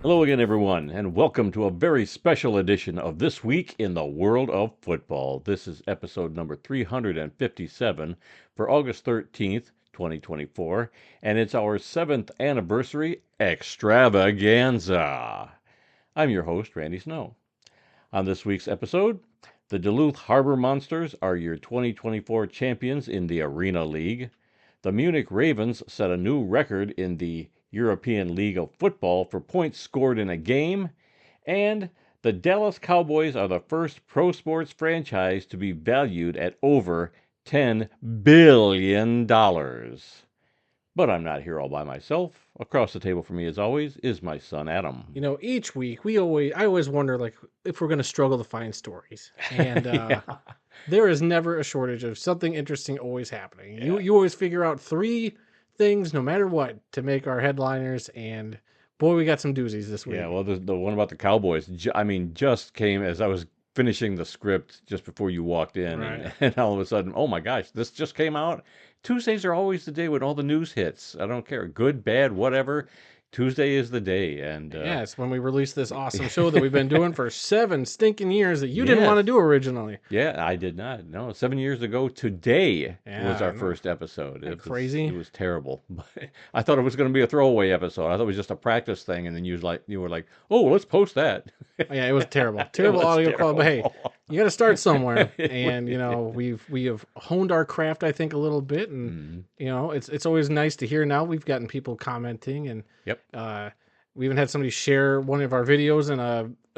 Hello again, everyone, and welcome to a very special edition of This Week in the World of Football. This is episode number 357 for August 13th, 2024, and it's our 7th anniversary extravaganza. I'm your host, Randy Snow. On this week's episode, the Duluth Harbor Monsters are your 2024 champions in the Arena League. The Munich Ravens set a new record in the European League of Football for points scored in a game, and the Dallas Cowboys are the first pro sports franchise to be valued at over $10 billion. But I'm not here all by myself. Across the table from me, as always, is my son Adam. You know, each week I always wonder, like, if we're going to struggle to find stories, and Yeah. there is never a shortage of something interesting always happening. You always figure out three things, no matter what, to make our headliners, and boy, we got some doozies this week. Yeah, well, the one about the Cowboys, just came as I was finishing the script just before you walked in, Right. and all of a sudden, oh my gosh, this just came out. Tuesdays are always the day when all the news hits. I don't care, good, bad, whatever. Tuesday is the day, and Yeah, it's when we release this awesome show that we've been doing for 7 stinking years that you didn't want to do originally. Yeah, I did not. No, 7 years ago today was our first episode. It crazy. It was terrible. I thought it was going to be a throwaway episode. I thought it was just a practice thing, and then you were like, oh, let's post that. Yeah, it was terrible. Terrible audio quality. But hey, you got to start somewhere, and you know we have honed our craft, I think, a little bit, and you know it's always nice to hear. Now we've gotten people commenting, and we even had somebody share one of our videos in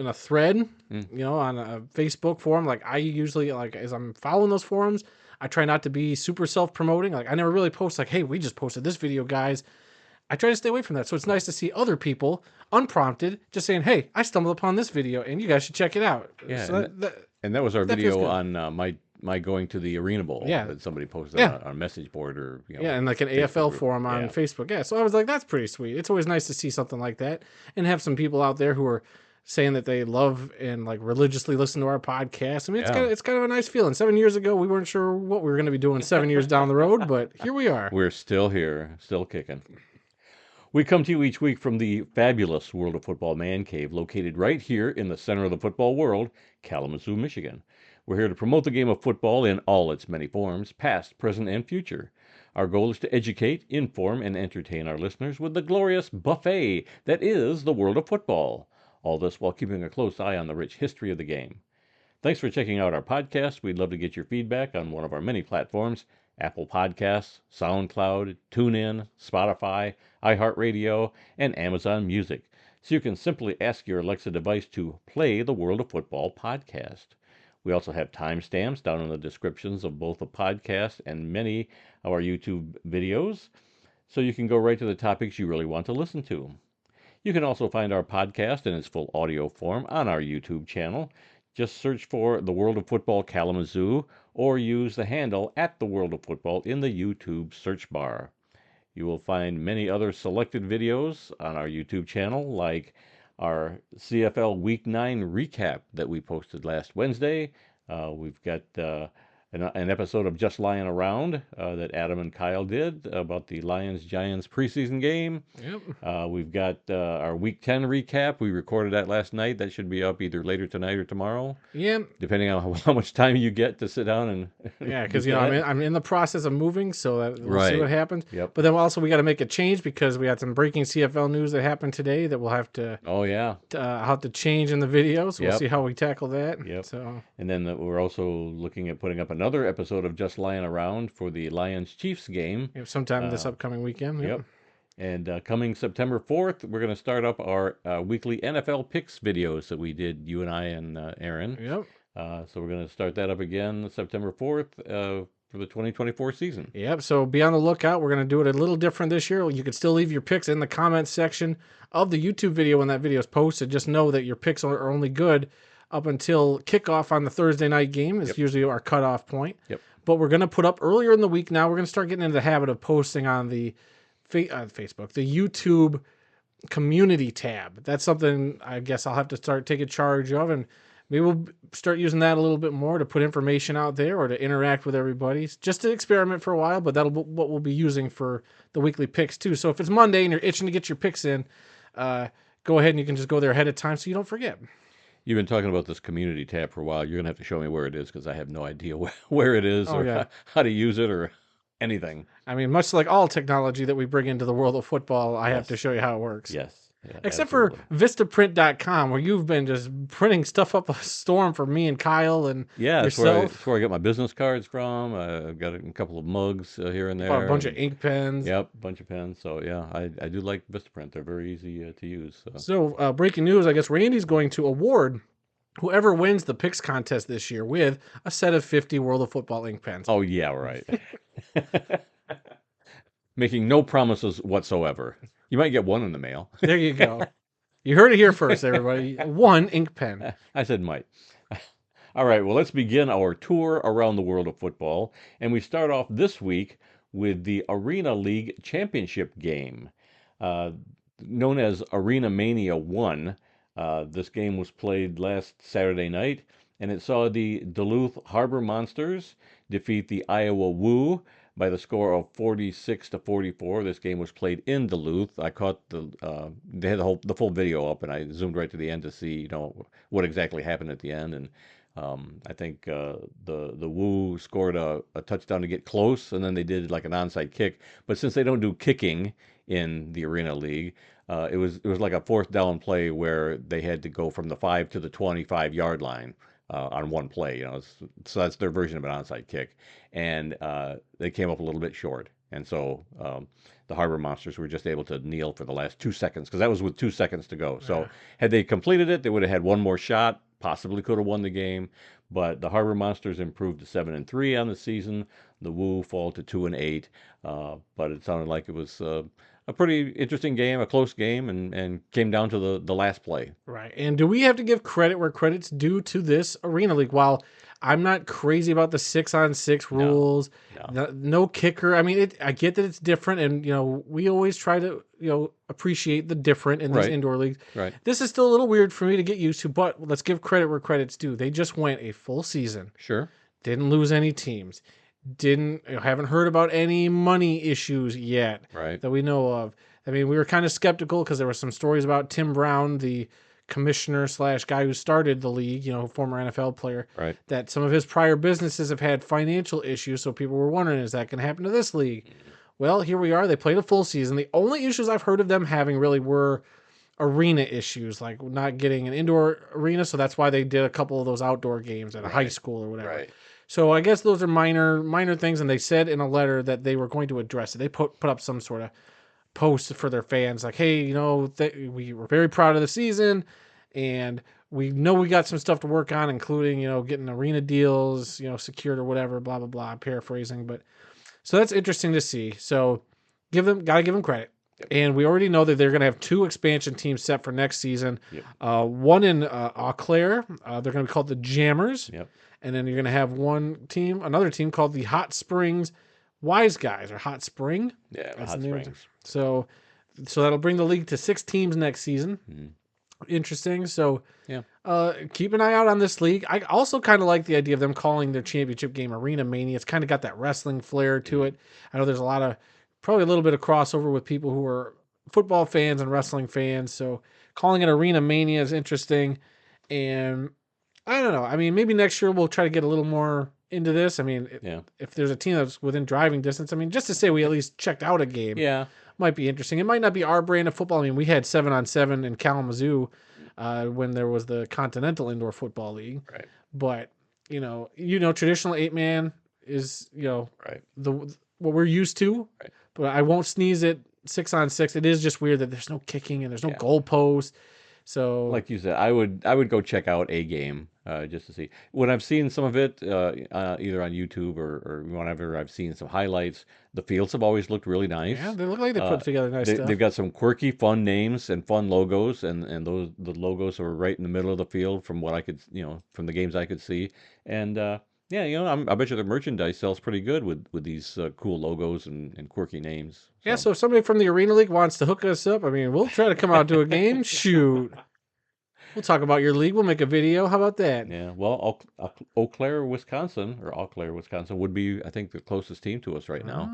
a thread, you know, on a Facebook forum. Like I usually, like as I'm following those forums, I try not to be super self-promoting. Like I never really post like, hey, we just posted this video, guys. I try to stay away from that. So it's nice to see other people unprompted just saying, hey, I stumbled upon this video and you guys should check it out. Yeah. So and that was our video on my going to the Arena Bowl that somebody posted on a message board or and like an AFL forum on Facebook. Yeah. So I was like, that's pretty sweet. It's always nice to see something like that and have some people out there who are saying that they love and like religiously listen to our podcast. I mean, it's kind of a nice feeling. 7 years ago, we weren't sure what we were going to be doing 7 years down the road, but here we are. We're still here, still kicking. We come to you each week from the fabulous World of Football Man Cave, located right here in the center of the football world, Kalamazoo, Michigan. We're here to promote the game of football in all its many forms, past, present, and future. Our goal is to educate, inform, and entertain our listeners with the glorious buffet that is the world of football. All this while keeping a close eye on the rich history of the game. Thanks for checking out our podcast. We'd love to get your feedback on one of our many platforms: Apple Podcasts, SoundCloud, TuneIn, Spotify, iHeartRadio, and Amazon Music. So you can simply ask your Alexa device to play the World of Football podcast. We also have timestamps down in the descriptions of both the podcast and many of our YouTube videos, so you can go right to the topics you really want to listen to. You can also find our podcast in its full audio form on our YouTube channel. Just search for The World of Football Kalamazoo or use the handle @The World of Football in the YouTube search bar. You will find many other selected videos on our YouTube channel, like our CFL Week 9 recap that we posted last Wednesday. We've got an episode of Just Lying Around that Adam and Kyle did about the Lions-Giants preseason game. Yep. We've got our Week 10 recap. We recorded that last night. That should be up either later tonight or tomorrow. Yeah. Depending on how much time you get to sit down and because I'm in the process of moving, so we'll see what happens. Yep. But then also we got to make a change because we had some breaking CFL news that happened today that we'll have to. Oh yeah. Have to change in the video, so we'll see how we tackle that. Yep. So. And then we're also looking at putting up another episode of Just Lying Around for the Lions-Chiefs game. Sometime this upcoming weekend. Yep. And coming September 4th, we're going to start up our weekly NFL picks videos that we did, you and I and Aaron. Yep. So we're going to start that up again September 4th for the 2024 season. Yep. So be on the lookout. We're going to do it a little different this year. You can still leave your picks in the comments section of the YouTube video when that video is posted. Just know that your picks are only good up until kickoff on the Thursday night game. Is usually our cutoff point. Yep. But we're going to put up earlier in the week now. We're going to start getting into the habit of posting on the Facebook, the YouTube community tab. That's something I guess I'll have to start taking charge of, and maybe we'll start using that a little bit more to put information out there or to interact with everybody. Just to experiment for a while, but that'll be what we'll be using for the weekly picks too. So if it's Monday and you're itching to get your picks in, go go ahead and you can just go there ahead of time so you don't forget. You've been talking about this community tab for a while. You're going to have to show me where it is because I have no idea where it is or how to use it or anything. I mean, much like all technology that we bring into the world of football, I have to show you how it works. Yes. Yeah, except for Vistaprint.com, where you've been just printing stuff up a storm for me and Kyle and yourself. That's where I get my business cards from. I've got a couple of mugs here and there. Bought a bunch of ink pens. Yep, a bunch of pens. So, yeah, I do like Vistaprint. They're very easy to use. So, breaking news, I guess Randy's going to award whoever wins the picks contest this year with a set of 50 World of Football ink pens. Oh, yeah, right. Making no promises whatsoever. You might get one in the mail. There you go. You heard it here first, everybody. One ink pen. I said might. All right, well, let's begin our tour around the world of football. And we start off this week with the Arena League Championship game. Known as ARENAMANIA 1. This game was played last Saturday night, and it saw the Duluth Harbor Monsters defeat the Iowa Woo by the score of 46-44. This game was played in Duluth. I caught they had the full video up, and I zoomed right to the end to see what exactly happened at the end. And I think the Woo scored a touchdown to get close, and then they did like an onside kick. But since they don't do kicking in the Arena League, it was like a fourth down play where they had to go from the 5 to the 25-yard line. On one play, so that's their version of an onside kick, and they came up a little bit short, and so the Harbor Monsters were just able to kneel for the last 2 seconds because that was with 2 seconds to go. So had they completed it, they would have had one more shot, possibly could have won the game, but the Harbor Monsters improved to 7-3 on the season. The Woo fall to 2-8, but it sounded like it was a pretty interesting game, a close game, and came down to the last play. Right. And do we have to give credit where credit's due to this Arena League? While I'm not crazy about the 6-on-6 rules, no kicker. I mean, I get that it's different, and we always try to appreciate the different in these indoor leagues. Right. This is still a little weird for me to get used to, but let's give credit where credit's due. They just went a full season. Sure. Didn't lose any teams. Haven't heard about any money issues yet that we know of. I mean, we were kind of skeptical because there were some stories about Tim Brown, the commissioner / guy who started the league, former NFL player, that some of his prior businesses have had financial issues. So people were wondering, is that going to happen to this league? Well, here we are. They played a full season. The only issues I've heard of them having really were arena issues, like not getting an indoor arena. So that's why they did a couple of those outdoor games at a high school or whatever. Right. So I guess those are minor things, and they said in a letter that they were going to address it. They put up some sort of post for their fans, like, hey, we were very proud of the season, and we know we got some stuff to work on, including, getting arena deals, secured or whatever, blah, blah, blah, I'm paraphrasing. But so that's interesting to see. So gotta give them credit. Yep. And we already know that they're going to have 2 expansion teams set for next season. Yep. One in Eau Claire. They're going to be called the Jammers. Yep. And then you're going to have another team called the Hot Springs Wise Guys, or Hot Spring. Yeah, Hot Springs. So that'll bring the league to 6 teams next season. Mm-hmm. Interesting. So keep an eye out on this league. I also kind of like the idea of them calling their championship game Arena Mania. It's kind of got that wrestling flair to it. I know there's probably a little bit of crossover with people who are football fans and wrestling fans. So calling it Arena Mania is interesting. And I don't know. I mean, maybe next year we'll try to get a little more into this. I mean, if there's a team that's within driving distance, I mean, just to say we at least checked out a game, might be interesting. It might not be our brand of football. I mean, we had 7-on-7 in Kalamazoo when there was the Continental Indoor Football League. Right. But traditional 8-man is what we're used to. Right. But I won't sneeze at 6-on-6. It is just weird that there's no kicking and there's no goalpost. So, like you said, I would go check out a game just to see. When I've seen some of it, either on YouTube or whenever I've seen some highlights, the fields have always looked really nice. Yeah, they look like they put together nice stuff. They've got some quirky, fun names and fun logos, and the logos are right in the middle of the field from what I could, from the games I could see. And I bet you the merchandise sells pretty good with these cool logos and quirky names. So. Yeah, so if somebody from the Arena League wants to hook us up, I mean, we'll try to come out to a game. Shoot. We'll talk about your league. We'll make a video. How about that? Yeah, well, Eau Claire, Wisconsin would be, I think, the closest team to us right now.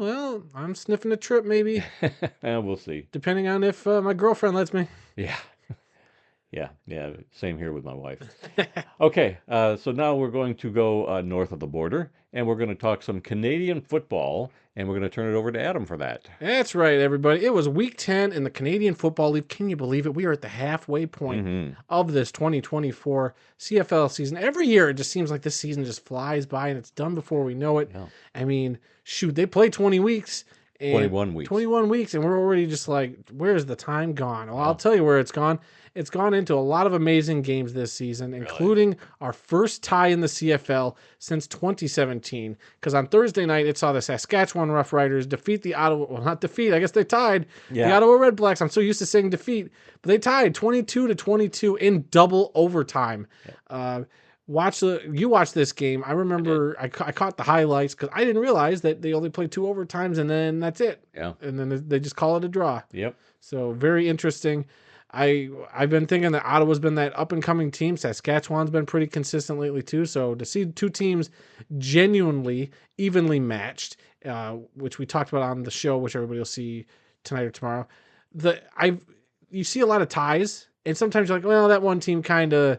well, I'm sniffing a trip maybe. We'll see. Depending on if my girlfriend lets me. Yeah. Yeah. Same here with my wife. Okay, so now we're going to go north of the border, and we're going to talk some Canadian football, and we're going to turn it over to Adam for that. That's right, everybody. It was Week 10 in the Canadian Football League. Can you believe it? We are at the halfway point of this 2024 CFL season. Every year, it just seems like this season just flies by, and it's done before we know it. Yeah. I mean, shoot, they play 20 weeks. 21 weeks. 21 weeks, and we're already just like, where's the time gone? Well, I'll tell you where it's gone. It's gone into a lot of amazing games this season, including our first tie in the CFL since 2017. Because on Thursday night, it saw the Saskatchewan Roughriders defeat the Ottawa, well, not defeat, I guess they tied the Ottawa Redblacks. I'm so used to saying defeat, but they tied 22-22 in double overtime. You watch this game. I remember I caught the highlights because I didn't realize that they only played 2 overtimes and then that's it. Yeah. And then they just call it a draw. Yep. So very interesting. I've been thinking that Ottawa's been that up and coming team. Saskatchewan's been pretty consistent lately too. So to see 2 teams genuinely evenly matched, which we talked about on the show, which everybody will see tonight or tomorrow. You see a lot of ties, and sometimes you're like, well, that one team kind of,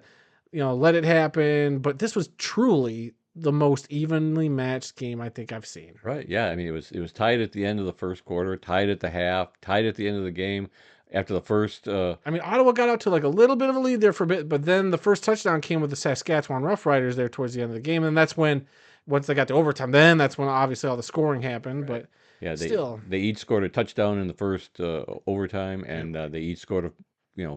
let it happen. But this was truly the most evenly matched game I think I've seen. Right. Yeah. I mean, it was tied at the end of the first quarter, tied at the half, tied at the end of the game. After the first... Ottawa got out to like a little bit of a lead there for a bit, but then the first touchdown came with the Saskatchewan Roughriders there towards the end of the game, and that's when, once they got to overtime, then that's when obviously all the scoring happened, but yeah, still. They each scored a touchdown in the first overtime, and they each scored a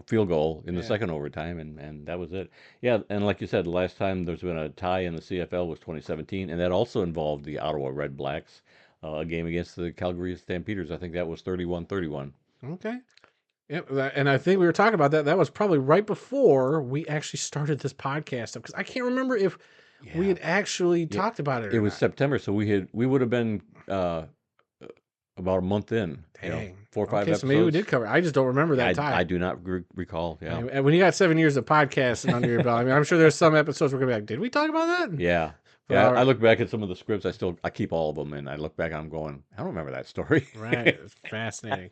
field goal in the second overtime, and that was it. Yeah, and like you said, the last time there's been a tie in the CFL was 2017, and that also involved the Ottawa Redblacks, a game against the Calgary Stampeders. I think that was 31-31. Okay. Yeah, and I think we were talking about that. That was probably right before we actually started this podcast, because I can't remember if we had actually talked about it. It was September, so we would have been about a month in. Dang. 4 or 5 episodes. So maybe we did cover it. I just don't remember that time. I do not recall. Yeah. And when you got 7 years of podcasting under your belt, I'm sure there's some episodes we're gonna be like, did we talk about that? Yeah. Yeah, I look back at some of the scripts. I keep all of them, and I look back and I'm going, I don't remember that story. Right. It's fascinating.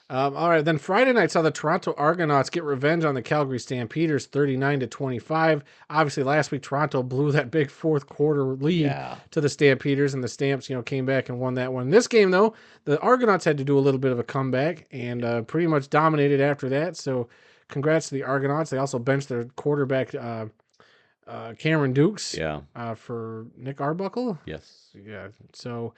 All right, then Friday night saw the Toronto Argonauts get revenge on the Calgary Stampeders 39-25. Obviously, last week Toronto blew that big fourth quarter lead to the Stampeders, and the Stamps, came back and won that one. This game, though, the Argonauts had to do a little bit of a comeback and pretty much dominated after that. So, congrats to the Argonauts. They also benched their quarterback Cameron Dukes for Nick Arbuckle. Yes. Yeah. So.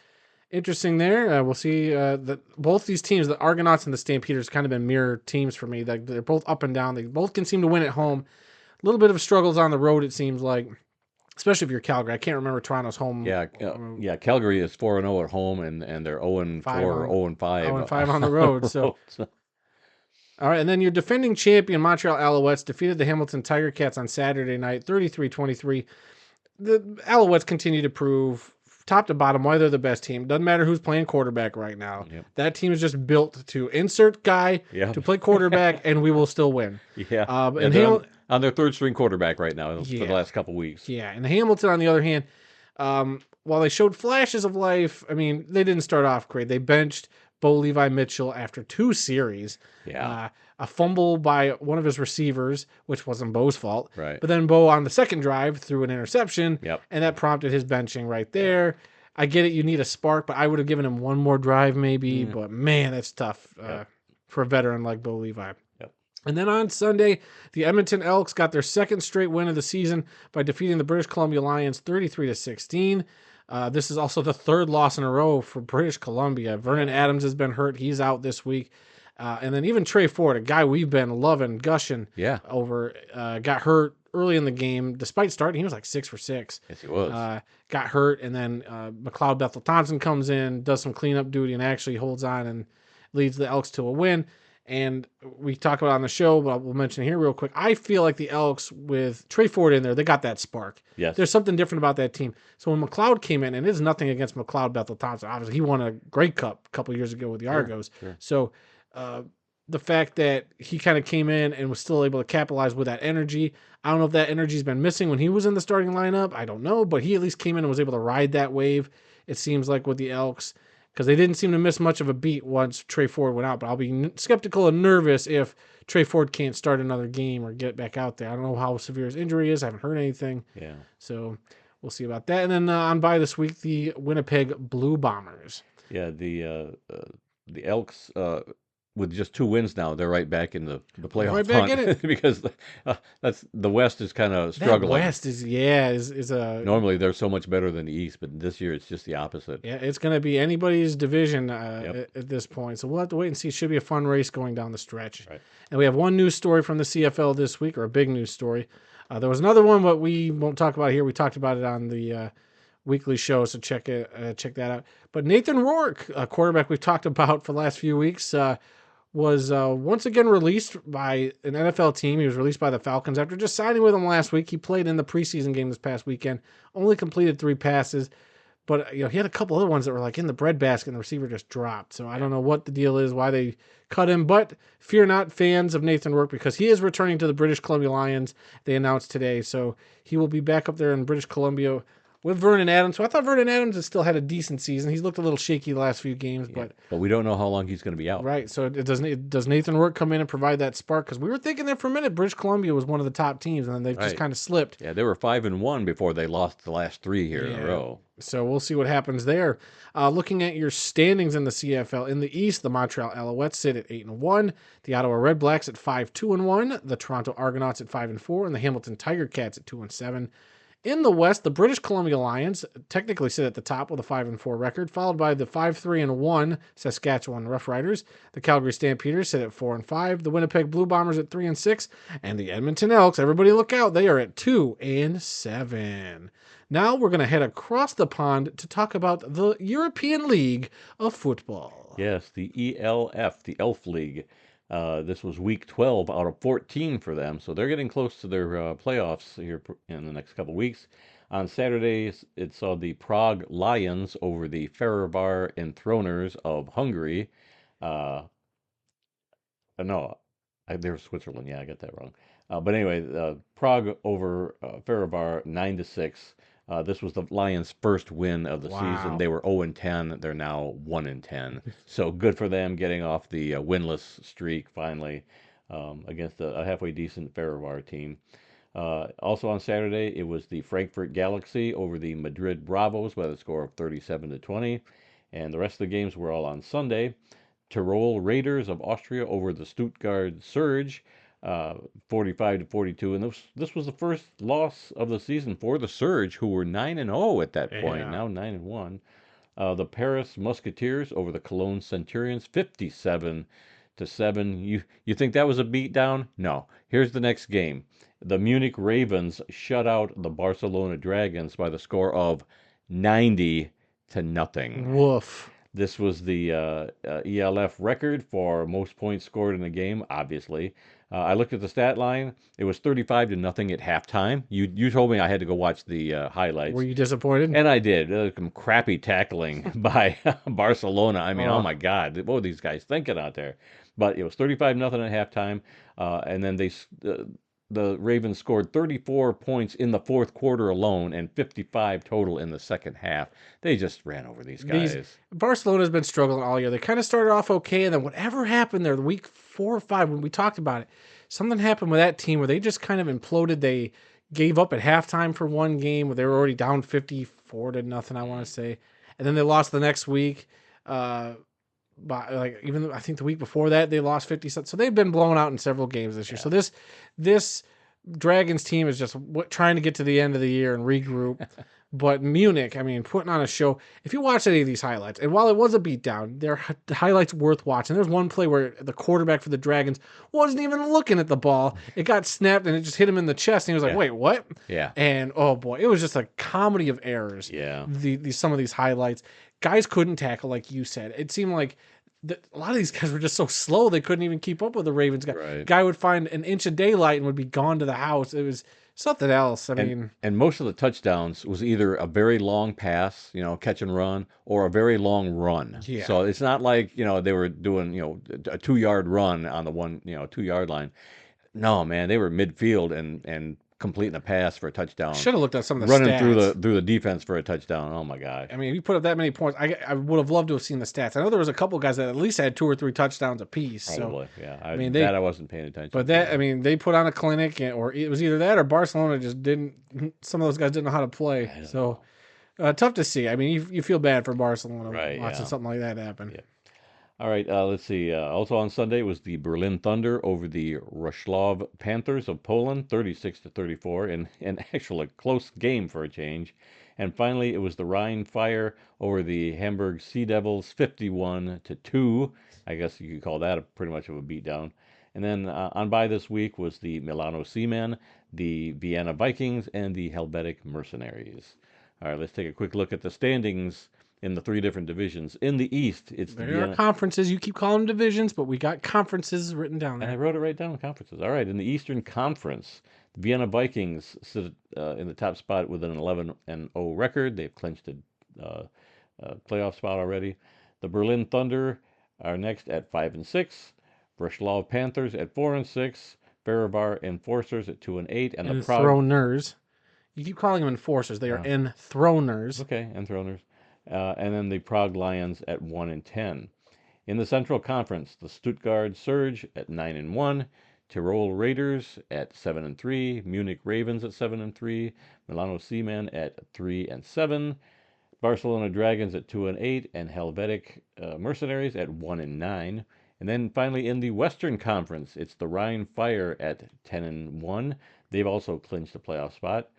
Interesting there. We'll see that both these teams, the Argonauts and the Stampeders, kind of been mirror teams for me. They're both up and down. They both can seem to win at home. A little bit of struggles on the road, it seems like, especially if you're Calgary. I can't remember Toronto's home. Yeah. Calgary is 4-0 at home, and they're 0-4 or 0-5. 0-5 on the road. So. All right, and then your defending champion Montreal Alouettes defeated the Hamilton Tiger Cats on Saturday night, 33-23. The Alouettes continue to prove, top to bottom, why they're the best team. Doesn't matter who's playing quarterback right now. Yep. That team is just built to insert guy to play quarterback, and we will still win. Yeah. On their third string quarterback right now for the last couple weeks. Yeah. And Hamilton, on the other hand, while they showed flashes of life, I mean, they didn't start off great. They benched Bo Levi Mitchell after 2 series. Yeah. A fumble by one of his receivers, which wasn't Bo's fault. Right. But then Bo on the second drive threw an interception, and that prompted his benching right there. Yep. I get it, you need a spark, but I would have given him one more drive maybe. But man, that's tough for a veteran like Bo Levi. Yep. And then on Sunday, the Edmonton Elks got their second straight win of the season by defeating the British Columbia Lions 33-16. This is also the 3rd loss in a row for British Columbia. Vernon Adams has been hurt. He's out this week. And then even Trey Ford, a guy we've been loving, gushing over, got hurt early in the game. Despite starting, he was like 6 for 6. Yes, he was. Got hurt, and then McLeod Bethel-Thompson comes in, does some cleanup duty, and actually holds on and leads the Elks to a win. And we talk about it on the show, but we'll mention it here real quick. I feel like the Elks, with Trey Ford in there, they got that spark. Yes. There's something different about that team. So when McLeod came in, and it is nothing against McLeod Bethel-Thompson. Obviously, he won a Grey Cup a couple years ago with the Argos. Sure. So the fact that he kind of came in and was still able to capitalize with that energy. I don't know if that energy's been missing when he was in the starting lineup. I don't know, but he at least came in and was able to ride that wave, it seems like, with the Elks. because they didn't seem to miss much of a beat once Trey Ford went out. But I'll be skeptical and nervous if Trey Ford can't start another game or get back out there. I don't know how severe his injury is. I haven't heard anything. Yeah. So we'll see about that. And then on bye this week, the Winnipeg Blue Bombers. Yeah, the Elks, with just 2 wins now, they're right back in the playoff right back in it. because that's the West is kind of struggling. That West is a Normally they're so much better than the East, but this year it's just the opposite. yeah, it's going to be anybody's division at this point. So we'll have to wait and see. It should be a fun race going down the stretch. Right. And we have one news story from the CFL this week, or a big news story. There was another one, but we won't talk about it here. We talked about it on the weekly show, so check that out. But Nathan Rourke, a quarterback we've talked about for the last few weeks, was once again released by an NFL team. He was released by the Falcons after just signing with them last week. He played in the preseason game this past weekend, only completed 3 passes, but he had a couple other ones that were like in the breadbasket and the receiver just dropped. So I don't know what the deal is, why they cut him, but fear not, fans of Nathan Rourke, because he is returning to the British Columbia Lions, they announced today. So he will be back up there in British Columbia with Vernon Adams. So I thought Vernon Adams has still had a decent season. He's looked a little shaky the last few games, but we don't know how long he's going to be out. Right. So does Nathan Rourke come in and provide that spark? Because we were thinking there for a minute British Columbia was one of the top teams, and then they've just kind of slipped. Yeah, they were 5-1 before they lost the last 3 here in a row. So we'll see what happens there. Looking at your standings in the CFL, in the East, the Montreal Alouettes sit at 8-1, the Ottawa Red Blacks at 5-2-1, the Toronto Argonauts at 5-4, and the Hamilton Tiger Cats at 2-7. In the West, the British Columbia Lions technically sit at the top with a 5-4 record, followed by the 5-3-1 Saskatchewan Roughriders. The Calgary Stampeders sit at 4-5, the Winnipeg Blue Bombers at 3-6, and the Edmonton Elks, everybody look out, they are at 2-7. Now we're going to head across the pond to talk about the European League of Football. Yes, the ELF, the Elf League. This was week 12 out of 14 for them, so they're getting close to their playoffs here in the next couple weeks. On Saturday, it saw the Prague Lions over the Fehérvár Enthroners of Hungary. No, they're Switzerland. Yeah, I got that wrong. But anyway, Prague over Fehérvár 9-6. This was the Lions' first win of the season. They were 0-10. They're now 1-10. So good for them getting off the winless streak finally against a halfway decent Fehérvár team. Also on Saturday, it was the Frankfurt Galaxy over the Madrid Bravos by the score of 37-20. And the rest of the games were all on Sunday. Tyrol Raiders of Austria over the Stuttgart Surge. 45-42, and this was the first loss of the season for the Surge, who were 9-0 at that point. Now 9-1. The Paris Musketeers over the Cologne Centurions, 57-7. You think that was a beatdown? No. Here's the next game. The Munich Ravens shut out the Barcelona Dragons by the score of 90-0. Woof. This was the ELF record for most points scored in a game, obviously. I looked at the stat line. It was 35-0 at halftime. You told me I had to go watch the highlights. Were you disappointed? And I did. Some crappy tackling by Barcelona. I mean, oh my God. What were these guys thinking out there? But it was 35-0 at halftime. And then the Ravens scored 34 points in the fourth quarter alone and 55 total in the second half. They just ran over these guys. Barcelona's been struggling all year. They kind of started off okay, and then whatever happened there, the week 4 or 5, when we talked about it, something happened with that team where they just kind of imploded. They gave up at halftime for one game where they were already down 54-0, I want to say. And then they lost the next week. I think the week before that they lost 50. So they've been blown out in several games this year. So this Dragons team is just trying to get to the end of the year and regroup. But Munich, I mean, putting on a show. If you watch any of these highlights, and while it was a beatdown, they're highlights worth watching. There's one play where the quarterback for the Dragons wasn't even looking at the ball. It got snapped and it just hit him in the chest. And he was like, "Wait, what?" Yeah. And oh boy, it was just a comedy of errors. Yeah. Some of these highlights, guys couldn't tackle, like you said. It seemed like a lot of these guys were just so slow they couldn't even keep up with the Ravens guy. Right. Guy would find an inch of daylight and would be gone to the house. It was something else. I mean, and most of the touchdowns was either a very long pass, catch and run, or a very long run. Yeah. So it's not like they were doing a 2-yard run on the 2-yard line. No, man, they were midfield and completing a pass for a touchdown. Should have looked at some of the running stats. through the defense for a touchdown. Oh my gosh! I mean, if you put up that many points, I would have loved to have seen the stats. I know there was a couple guys that at least had 2 or 3 touchdowns apiece. Probably, so, yeah. I mean, I wasn't paying attention. But that, I mean, they put on a clinic, or it was either that or Barcelona just didn't. Some of those guys didn't know how to play. So tough to see. I mean, you feel bad for Barcelona watching something like that happen. Yeah. All right, let's see. Also on Sunday was the Berlin Thunder over the Wrocław Panthers of Poland, 36-34, in an actual close game for a change. And finally, it was the Rhine Fire over the Hamburg Sea Devils, 51-2. I guess you could call that pretty much of a beatdown. And then on bye this week was the Milano Seamen, the Vienna Vikings, and the Helvetic Mercenaries. All right, let's take a quick look at the standings in the 3 different divisions. In the East, it's the Vienna conferences. You keep calling them divisions, but we got conferences written down there. And I wrote it right down, conferences. All right, in the Eastern Conference, the Vienna Vikings sit in the top spot with an 11-0 record. They've clinched a playoff spot already. The Berlin Thunder are next at 5-6. Wrocław Panthers at 4-6. Farivar Enforcers at 2-8, and the Prague Enthroners. You keep calling them enforcers. They are enthroners. Okay, enthroners. And then the Prague Lions at 1-10. In the Central Conference, the Stuttgart Surge at 9-1, Tirol Raiders at 7-3, Munich Ravens at 7-3, Milano Seamen at 3-7, Barcelona Dragons at 2-8, and Helvetic Mercenaries at 1-9. And then finally in the Western Conference, it's the Rhine Fire at 10-1. They've also clinched a playoff spot.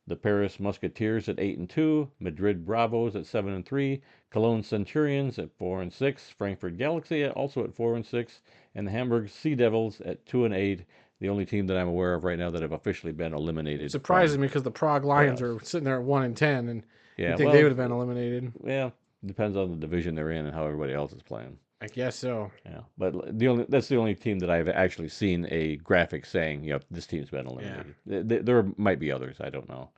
The Paris Musketeers at 8-2, Madrid Bravos at 7-3, Cologne Centurions at 4-6, Frankfurt Galaxy also at 4-6, and the Hamburg Sea Devils at 2-8. The only team that I'm aware of right now that have officially been eliminated. It surprises me because the Prague Lions are sitting there at 1-10, and you think they would have been eliminated. Yeah, depends on the division they're in and how everybody else is playing. I guess so. Yeah, but that's the only team that I've actually seen a graphic saying, this team's been eliminated. Yeah. There might be others, I don't know.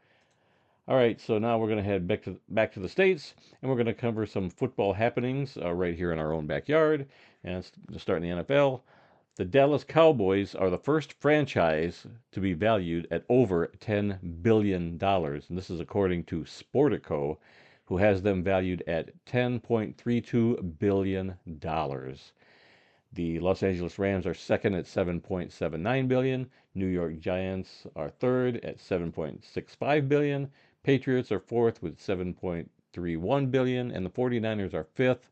All right, so now we're going to head back to the States, and we're going to cover some football happenings right here in our own backyard. And to start in the NFL, the Dallas Cowboys are the first franchise to be valued at over $10 billion. And this is according to Sportico, who has them valued at $10.32 billion. The Los Angeles Rams are second at $7.79 billion. New York Giants are third at $7.65 billion. Patriots are fourth with $7.31 billion. And the 49ers are fifth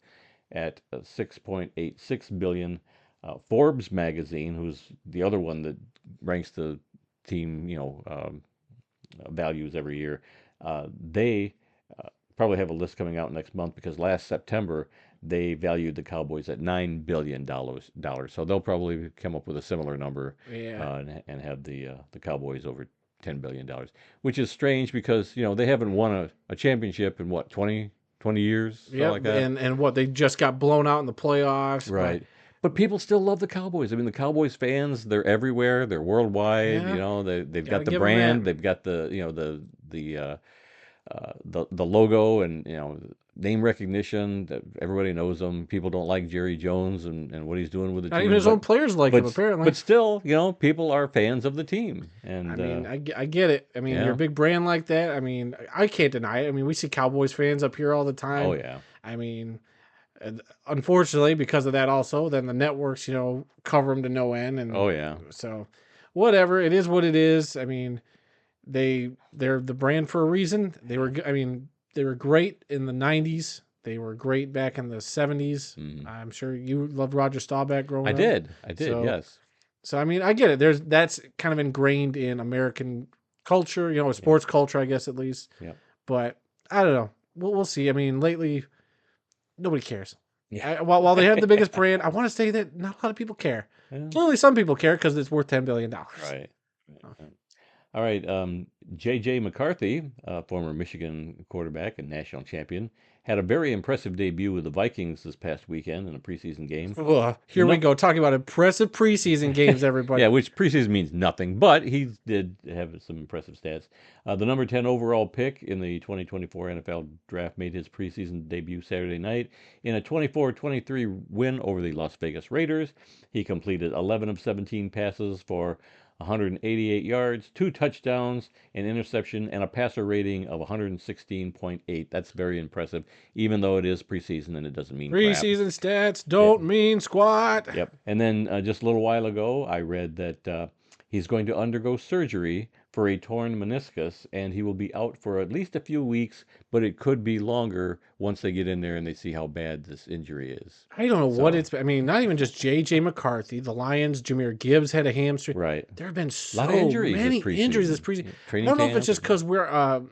at $6.86 billion. Forbes magazine, who's the other one that ranks the team, values every year, they probably have a list coming out next month because last September they valued the Cowboys at $9 billion. So they'll probably come up with a similar number and have the Cowboys over $10 billion, which is strange because, they haven't won a championship in what, 20 years? Yeah, like that. And what, they just got blown out in the playoffs. Right. But people still love the Cowboys. I mean, the Cowboys fans, they're everywhere. They're worldwide. Yeah. They've got the brand. They've got the logo and, name recognition that everybody knows them. People don't like Jerry Jones and what he's doing with the team. Not even his own players like him, apparently. But still, people are fans of the team. And I mean, I get it. I mean, you're a big brand like that. I mean, I can't deny it. I mean, we see Cowboys fans up here all the time. Oh, yeah. I mean, unfortunately, because of that also, then the networks, cover them to no end. And oh, yeah. So, whatever. It is what it is. I mean, they're the brand for a reason. They were great in the 90s. They were great back in the 70s. Mm. I'm sure you loved Roger Staubach growing up. I did, yes. So, I mean, I get it. That's kind of ingrained in American culture, sports culture, I guess, at least. Yeah. But, I don't know. We'll see. I mean, lately, nobody cares. Yeah. While they have the biggest brand, I want to say that not a lot of people care. Yeah. Clearly, some people care because it's worth $10 billion. Right. All right. J.J. McCarthy, former Michigan quarterback and national champion, had a very impressive debut with the Vikings this past weekend in a preseason game. Here we go, talking about impressive preseason games, everybody. Yeah, which preseason means nothing, but he did have some impressive stats. The number 10 overall pick in the 2024 NFL Draft made his preseason debut Saturday night in a 24-23 win over the Las Vegas Raiders. He completed 11 of 17 passes for 188 yards, 2 touchdowns, an interception, and a passer rating of 116.8. That's very impressive, even though it is preseason and it doesn't mean crap. Preseason stats don't mean squat. Yep. And then just a little while ago, I read that he's going to undergo surgery for a torn meniscus, and he will be out for at least a few weeks, but it could be longer once they get in there and they see how bad this injury is. I don't know what it's. I mean, not even just J.J. McCarthy. The Lions, Jahmyr Gibbs had a hamstring. Right. There have been so lot of injuries many injuries this preseason. I don't know if it's just because we're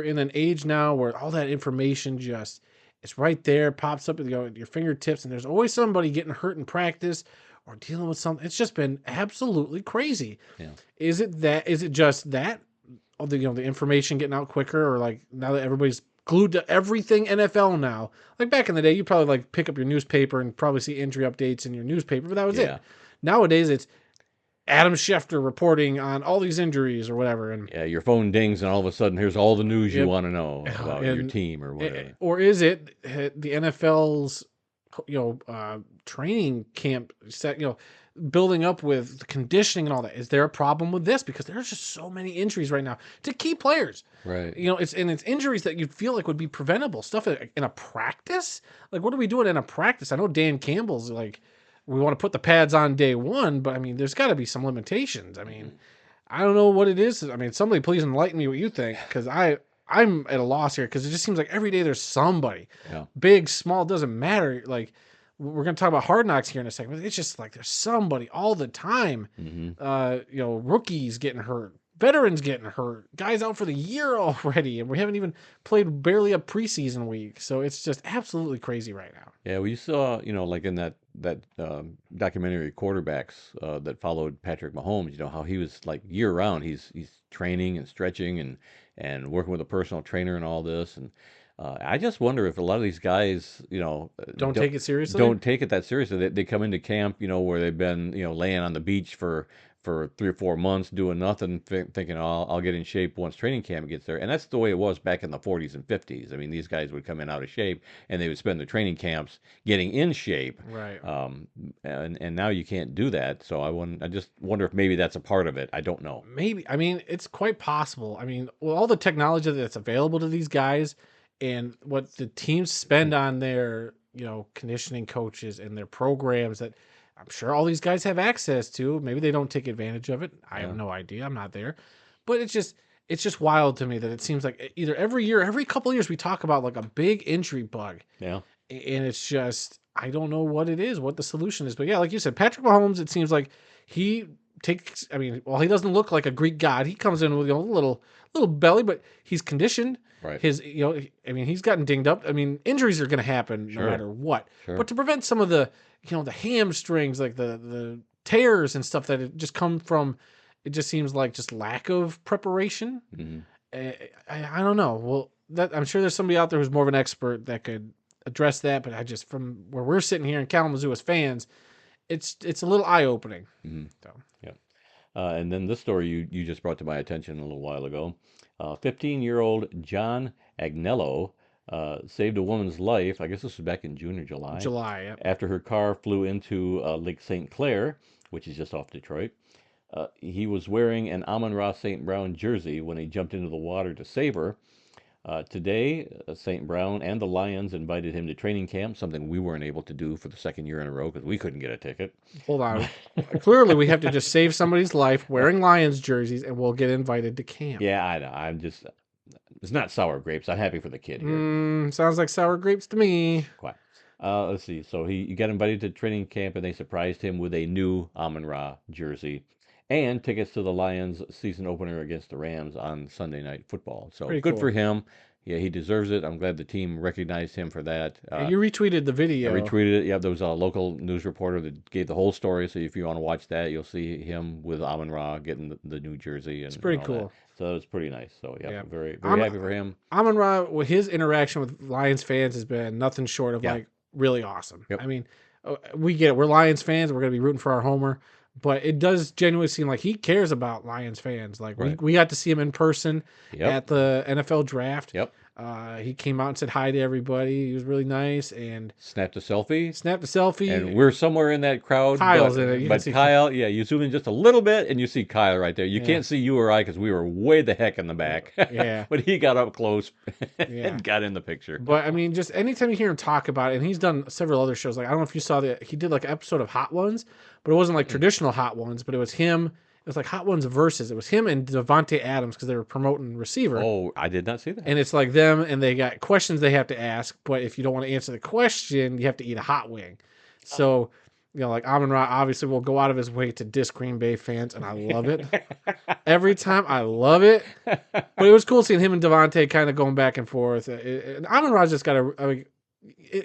in an age now where all that information just it's right there, pops up at your fingertips, and there's always somebody getting hurt in practice or dealing with something. It's just been absolutely crazy. Yeah. Is it that? Is it just that? Oh, the information getting out quicker, or like now that everybody's glued to everything NFL now. Like back in the day, you probably like pick up your newspaper and probably see injury updates in your newspaper, but that was it. Nowadays, it's Adam Schefter reporting on all these injuries or whatever. And yeah, your phone dings and all of a sudden here's all the news you want to know about your team or whatever. Or is it the NFL's training camp set, building up with conditioning and all that? Is there a problem with this? Because there's just so many injuries right now to key players. Right. It's injuries that you'd feel like would be preventable. Stuff in a practice. Like, what are we doing in a practice? I know Dan Campbell's like, we want to put the pads on day one, but I mean, there's got to be some limitations. I mean, I don't know what it is. I mean, somebody please enlighten me what you think, because I'm at a loss here, because it just seems like every day there's somebody. Yeah. Big, small, doesn't matter. Like, we're going to talk about Hard Knocks here in a second, but it's just like there's somebody all the time. Rookies getting hurt, veterans getting hurt, guys out for the year already, and we haven't even played barely a preseason week. So it's just absolutely crazy right now. Yeah, well, you saw, like in that documentary Quarterbacks that followed Patrick Mahomes, how he was like year round. He's training and stretching and working with a personal trainer and all this. And I just wonder if a lot of these guys, don't take it seriously. Don't take it that seriously. They come into camp, where they've been, laying on the beach for 3 or 4 months doing nothing, thinking, I'll get in shape once training camp gets there. And that's the way it was back in the 40s and 50s. I mean, these guys would come in out of shape, and they would spend the training camps getting in shape. Right. And now you can't do that. So I just wonder if maybe that's a part of it. I don't know. Maybe. I mean, it's quite possible. I mean, well, all the technology that's available to these guys and what the teams spend on their, conditioning coaches and their programs that I'm sure all these guys have access to. Maybe they don't take advantage of it. I have no idea. I'm not there. But it's just wild to me that it seems like either every year, every couple of years, we talk about like a big injury bug. Yeah. And it's just, I don't know what it is, what the solution is. But yeah, like you said, Patrick Mahomes, it seems like he takes, he doesn't look like a Greek god. He comes in with a little belly, but he's conditioned. Right. He's gotten dinged up. I mean, injuries are going to happen no matter what. Sure. But to prevent some of the, the hamstrings, like the tears and stuff that it just come from, it just seems like just lack of preparation. Mm-hmm. I don't know. Well, I'm sure there's somebody out there who's more of an expert that could address that. But from where we're sitting here in Kalamazoo as fans, it's a little eye opening. Mm-hmm. So yeah. And then this story you just brought to my attention a little while ago. 15-year-old John Agnello saved a woman's life. I guess this was back in June or July. July, yeah. After her car flew into Lake St. Clair, which is just off Detroit. He was wearing an Amon-Ra St. Brown jersey when he jumped into the water to save her. Today, St. Brown and the Lions invited him to training camp, something we weren't able to do for the second year in a row because we couldn't get a ticket. Hold on. Clearly, we have to just save somebody's life wearing Lions jerseys, and we'll get invited to camp. Yeah, I know. It's not sour grapes. I'm happy for the kid here. Sounds like sour grapes to me. Quite. Let's see. So he got invited to training camp, and they surprised him with a new Amon-Ra jersey and tickets to the Lions season opener against the Rams on Sunday Night Football. So pretty good cool for him. Yeah, he deserves it. I'm glad the team recognized him for that. You retweeted the video. I retweeted it. Yeah, there was a local news reporter that gave the whole story. So if you want to watch that, you'll see him with Amon-Ra getting the new jersey. It's pretty cool. That. So it's pretty nice. So yeah. Very happy for him. Amon-Ra, his interaction with Lions fans has been nothing short of like really awesome. Yep. I mean, we get it. We're Lions fans. We're going to be rooting for our homer. But it does genuinely seem like he cares about Lions fans. Like we got to see him in person at the NFL draft. Yep. He came out and said hi to everybody. He was really nice and snapped a selfie. And we're somewhere in that crowd. Kyle's in it. But Kyle, you zoom in just a little bit and you see Kyle right there. You can't see you or I because we were way the heck in the back. Yeah. But he got up close and got in the picture. But I mean, just anytime you hear him talk about it, and he's done several other shows. Like, I don't know if you saw he did like an episode of Hot Ones, but it wasn't like traditional Hot Ones, but it was him. It was like Hot Ones versus. It was him and Devontae Adams because they were promoting receiver. Oh, I did not see that. And it's like them, and they got questions they have to ask, but if you don't want to answer the question, you have to eat a hot wing. So, like Amon-Ra obviously will go out of his way to diss Green Bay fans, and I love it. Every time, I love it. But it was cool seeing him and Devontae kind of going back and forth. And Amon-Ra's just got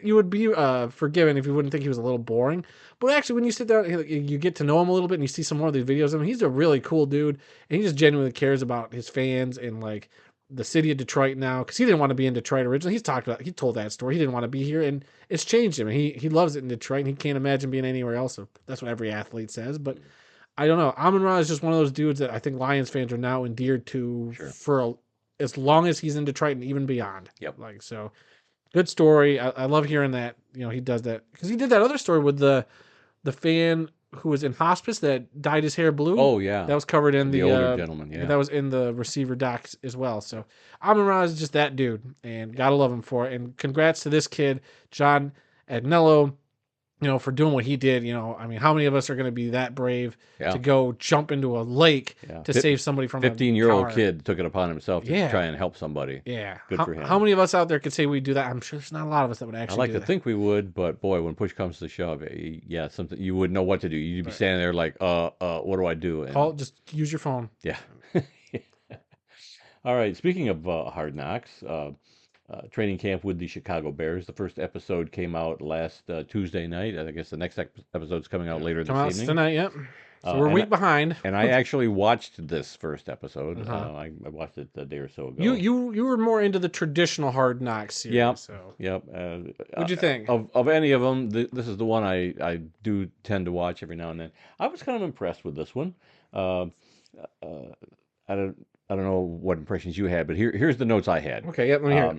you would be forgiven if you wouldn't think he was a little boring. But actually, when you sit down, you get to know him a little bit and you see some more of these videos of him, he's a really cool dude. And he just genuinely cares about his fans and like the city of Detroit now. Because he didn't want to be in Detroit originally. He told that story. He didn't want to be here. And it's changed him. And he loves it in Detroit. And he can't imagine being anywhere else. So that's what every athlete says. But I don't know. Amon-Ra is just one of those dudes that I think Lions fans are now endeared to for as long as he's in Detroit and even beyond. Yep. So good story. I love hearing that, he does that. Because he did that other story with the fan who was in hospice that dyed his hair blue. Oh, yeah. That was covered in the older gentleman, yeah. That was in the receiver docs as well. So Amon-Ra is just that dude, and gotta love him for it. And congrats to this kid, John Agnello, for doing what he did. I mean, how many of us are going to be that brave to go jump into a lake to save somebody from 15-year-old kid took it upon himself to try and help somebody. Yeah. Good for him. How many of us out there could say we do that? I'm sure there's not a lot of us that would actually I like to think we would, but boy, when push comes to shove, something you wouldn't know what to do. You'd be standing there like, what do I do? And, just use your phone. Yeah. All right. Speaking of Hard Knocks, training camp with the Chicago Bears. The first episode came out last Tuesday night. I guess the next episode's coming out later this evening. Tonight, yep. So we're a week behind. And I actually watched this first episode. I watched it a day or so ago. You were more into the traditional Hard Knocks series. Yep. So. Yep. What'd you think? Of any of them, this is the one I do tend to watch every now and then. I was kind of impressed with this one. I don't know what impressions you had, but here's the notes I had. Okay, yeah, let me hear.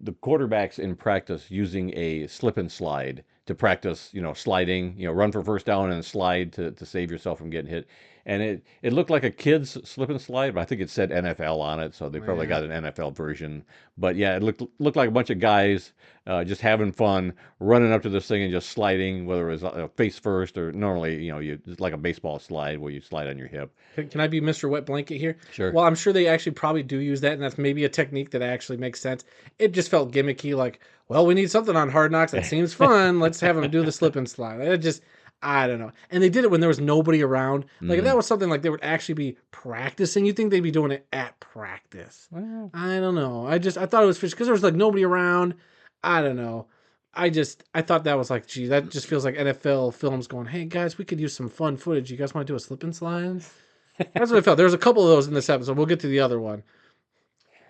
The quarterbacks in practice using a slip and slide to practice, sliding, run for first down and slide to save yourself from getting hit. And it looked like a kid's slip and slide, but I think it said NFL on it, so they probably got an NFL version. But yeah, it looked like a bunch of guys just having fun, running up to this thing and just sliding, whether it was face first or normally, it's like a baseball slide where you slide on your hip. Can I be Mr. Wet Blanket here? Sure. Well, I'm sure they actually probably do use that, and that's maybe a technique that actually makes sense. It just felt gimmicky, like, well, we need something on Hard Knocks that seems fun. Let's have them do the slip and slide. I don't know. And they did it when there was nobody around. Like, if that was something like they would actually be practicing, you'd think they'd be doing it at practice. Well, I don't know. I thought it was fishy because there was like nobody around. I don't know. I thought that was like, gee, that just feels like NFL films going, hey guys, we could use some fun footage. You guys want to do a slip and slide? That's what I felt. There was a couple of those in this episode. We'll get to the other one.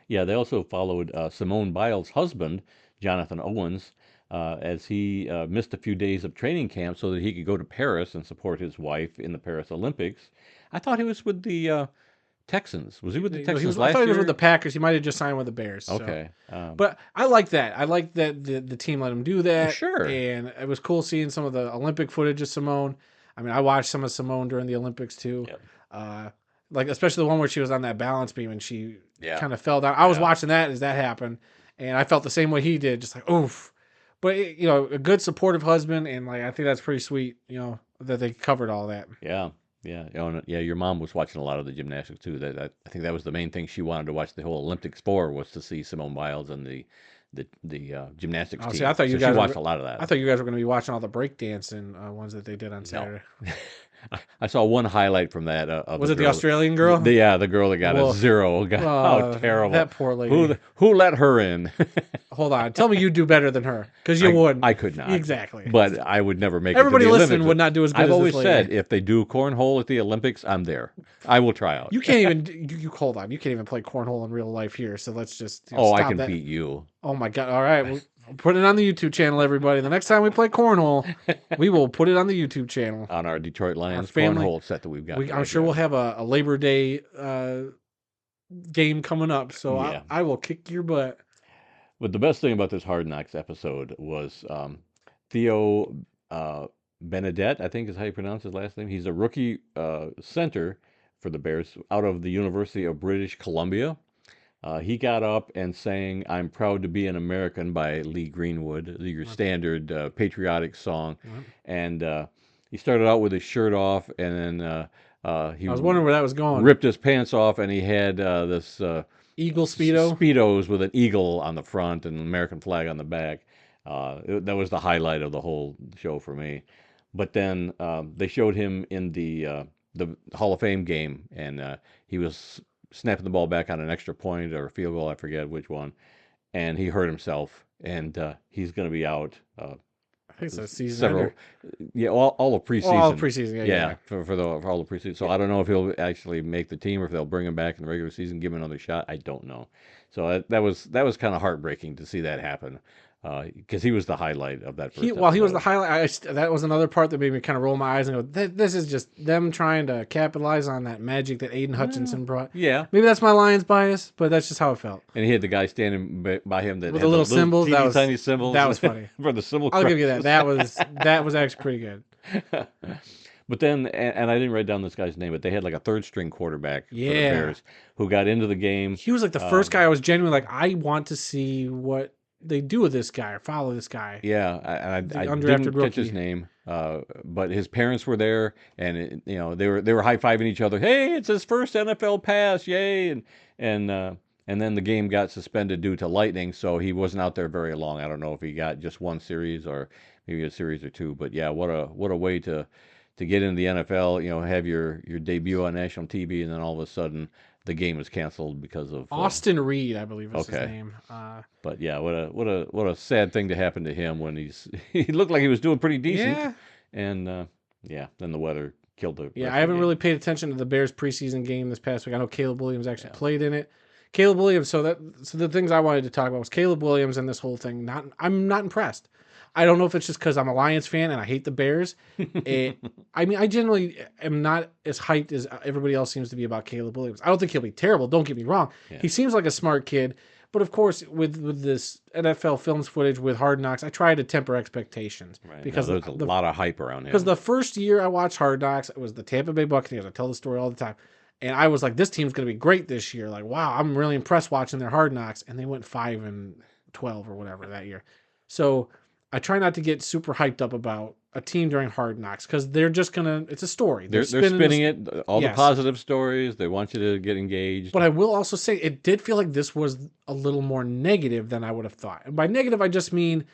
Yeah, they also followed Simone Biles' husband, Jonathan Owens, as he missed a few days of training camp so that he could go to Paris and support his wife in the Paris Olympics. I thought he was with the Texans. Was he with the Texans last year? I thought he was with the Packers. He might have just signed with the Bears. Okay. But I like that. I like that the team let him do that. Sure. And it was cool seeing some of the Olympic footage of Simone. I mean, I watched some of Simone during the Olympics too. Yep. Like especially the one where she was on that balance beam and she kind of fell down. I was watching that as that happened, and I felt the same way he did, just like oof. But a good supportive husband, and like I think that's pretty sweet. That they covered all that. Yeah. Your mom was watching a lot of the gymnastics too. I think that was the main thing she wanted to watch the whole Olympics for, was to see Simone Biles and the gymnastics team. See, I thought you guys watched a lot of that. I thought you guys were going to be watching all the breakdancing ones that they did on Saturday. No. I saw one highlight from that. Was it the Australian girl? The girl that got a 0. God, how terrible! That poor lady. Who let her in? Hold on. Tell me you do better than her, because you wouldn't. I could not. Exactly. But I would never make Everybody it to the listening Olympics. would not do as good I've as always this said, lady. if they do cornhole at the Olympics, I'm there. I will try out. You can't even. You hold on. You can't even play cornhole in real life here. So let's just. I can beat you. Oh my God! All right. We'll put it on the YouTube channel, everybody. The next time we play cornhole, we will put it on the YouTube channel. On our Detroit Lions cornhole set that we've got. I'm sure we'll have a Labor Day game coming up, so I will kick your butt. But the best thing about this Hard Knocks episode was Theo Benedette, I think is how you pronounce his last name. He's a rookie center for the Bears out of the University of British Columbia. He got up and sang "I'm Proud to Be an American" by Lee Greenwood, your standard patriotic song. And he started out with his shirt off, and then he I was wondering where that was going. ripped his pants off, and he had this Eagle Speedo. Speedos with an eagle on the front and an American flag on the back. That was the highlight of the whole show for me. But then they showed him in the Hall of Fame game, and he was snapping the ball back on an extra point or a field goal, I forget which one, and he hurt himself, and he's going to be out. I think it's a season Several, yeah, all of preseason. all of preseason, yeah. For all the preseason. So I don't know if he'll actually make the team or if they'll bring him back in the regular season, give him another shot. I don't know. So that was kind of heartbreaking to see that happen, because he was the highlight of that first He was the highlight. That was another part that made me kind of roll my eyes and go, "This is just them trying to capitalize on that magic that Aiden Hutchinson brought." Yeah, maybe that's my Lions bias, but that's just how it felt. and he had the guy standing by him that with had the little symbols. Teeny, tiny symbols. That was funny. For the symbol. I'll give you that. That was actually pretty good. But then, and I didn't write down this guy's name, but they had like a third string quarterback for the Yeah. Bears who got into the game. He was like the first guy I was genuinely like, I want to see what they do with this guy or follow this guy. Yeah, I undrafted didn't catch rookie. his name, but his parents were there, and they were high fiving each other. Hey, it's his first NFL pass, yay! And then the game got suspended due to lightning, so he wasn't out there very long. I don't know if he got just one series or maybe a series or two, but yeah, what a way to get into the NFL. Have your debut on national TV, and then all of a sudden the game was canceled because of Austin Reed, I believe is his okay. name. But yeah, what a sad thing to happen to him when he looked like he was doing pretty decent. Yeah. And then the weather killed the. Yeah, I haven't really paid attention to the Bears preseason game this past week. I know Caleb Williams actually played in it. Caleb Williams. So the things I wanted to talk about was Caleb Williams and this whole thing. I'm not impressed. I don't know if it's just because I'm a Lions fan and I hate the Bears. I mean, I generally am not as hyped as everybody else seems to be about Caleb Williams. I don't think he'll be terrible. Don't get me wrong. Yeah. He seems like a smart kid. But of course, with this NFL films footage with Hard Knocks, I try to temper expectations. Right. Because there's a lot of hype around him. Because the first year I watched Hard Knocks, it was the Tampa Bay Buccaneers. I tell the story all the time. And I was like, this team's going to be great this year. Like, wow, I'm really impressed watching their Hard Knocks. And they went 5-12 or whatever that year. So I try not to get super hyped up about a team during Hard Knocks because they're just going to, it's a story. They're spinning it, all the positive stories. They want you to get engaged. But I will also say it did feel like this was a little more negative than I would have thought. And by negative, I just mean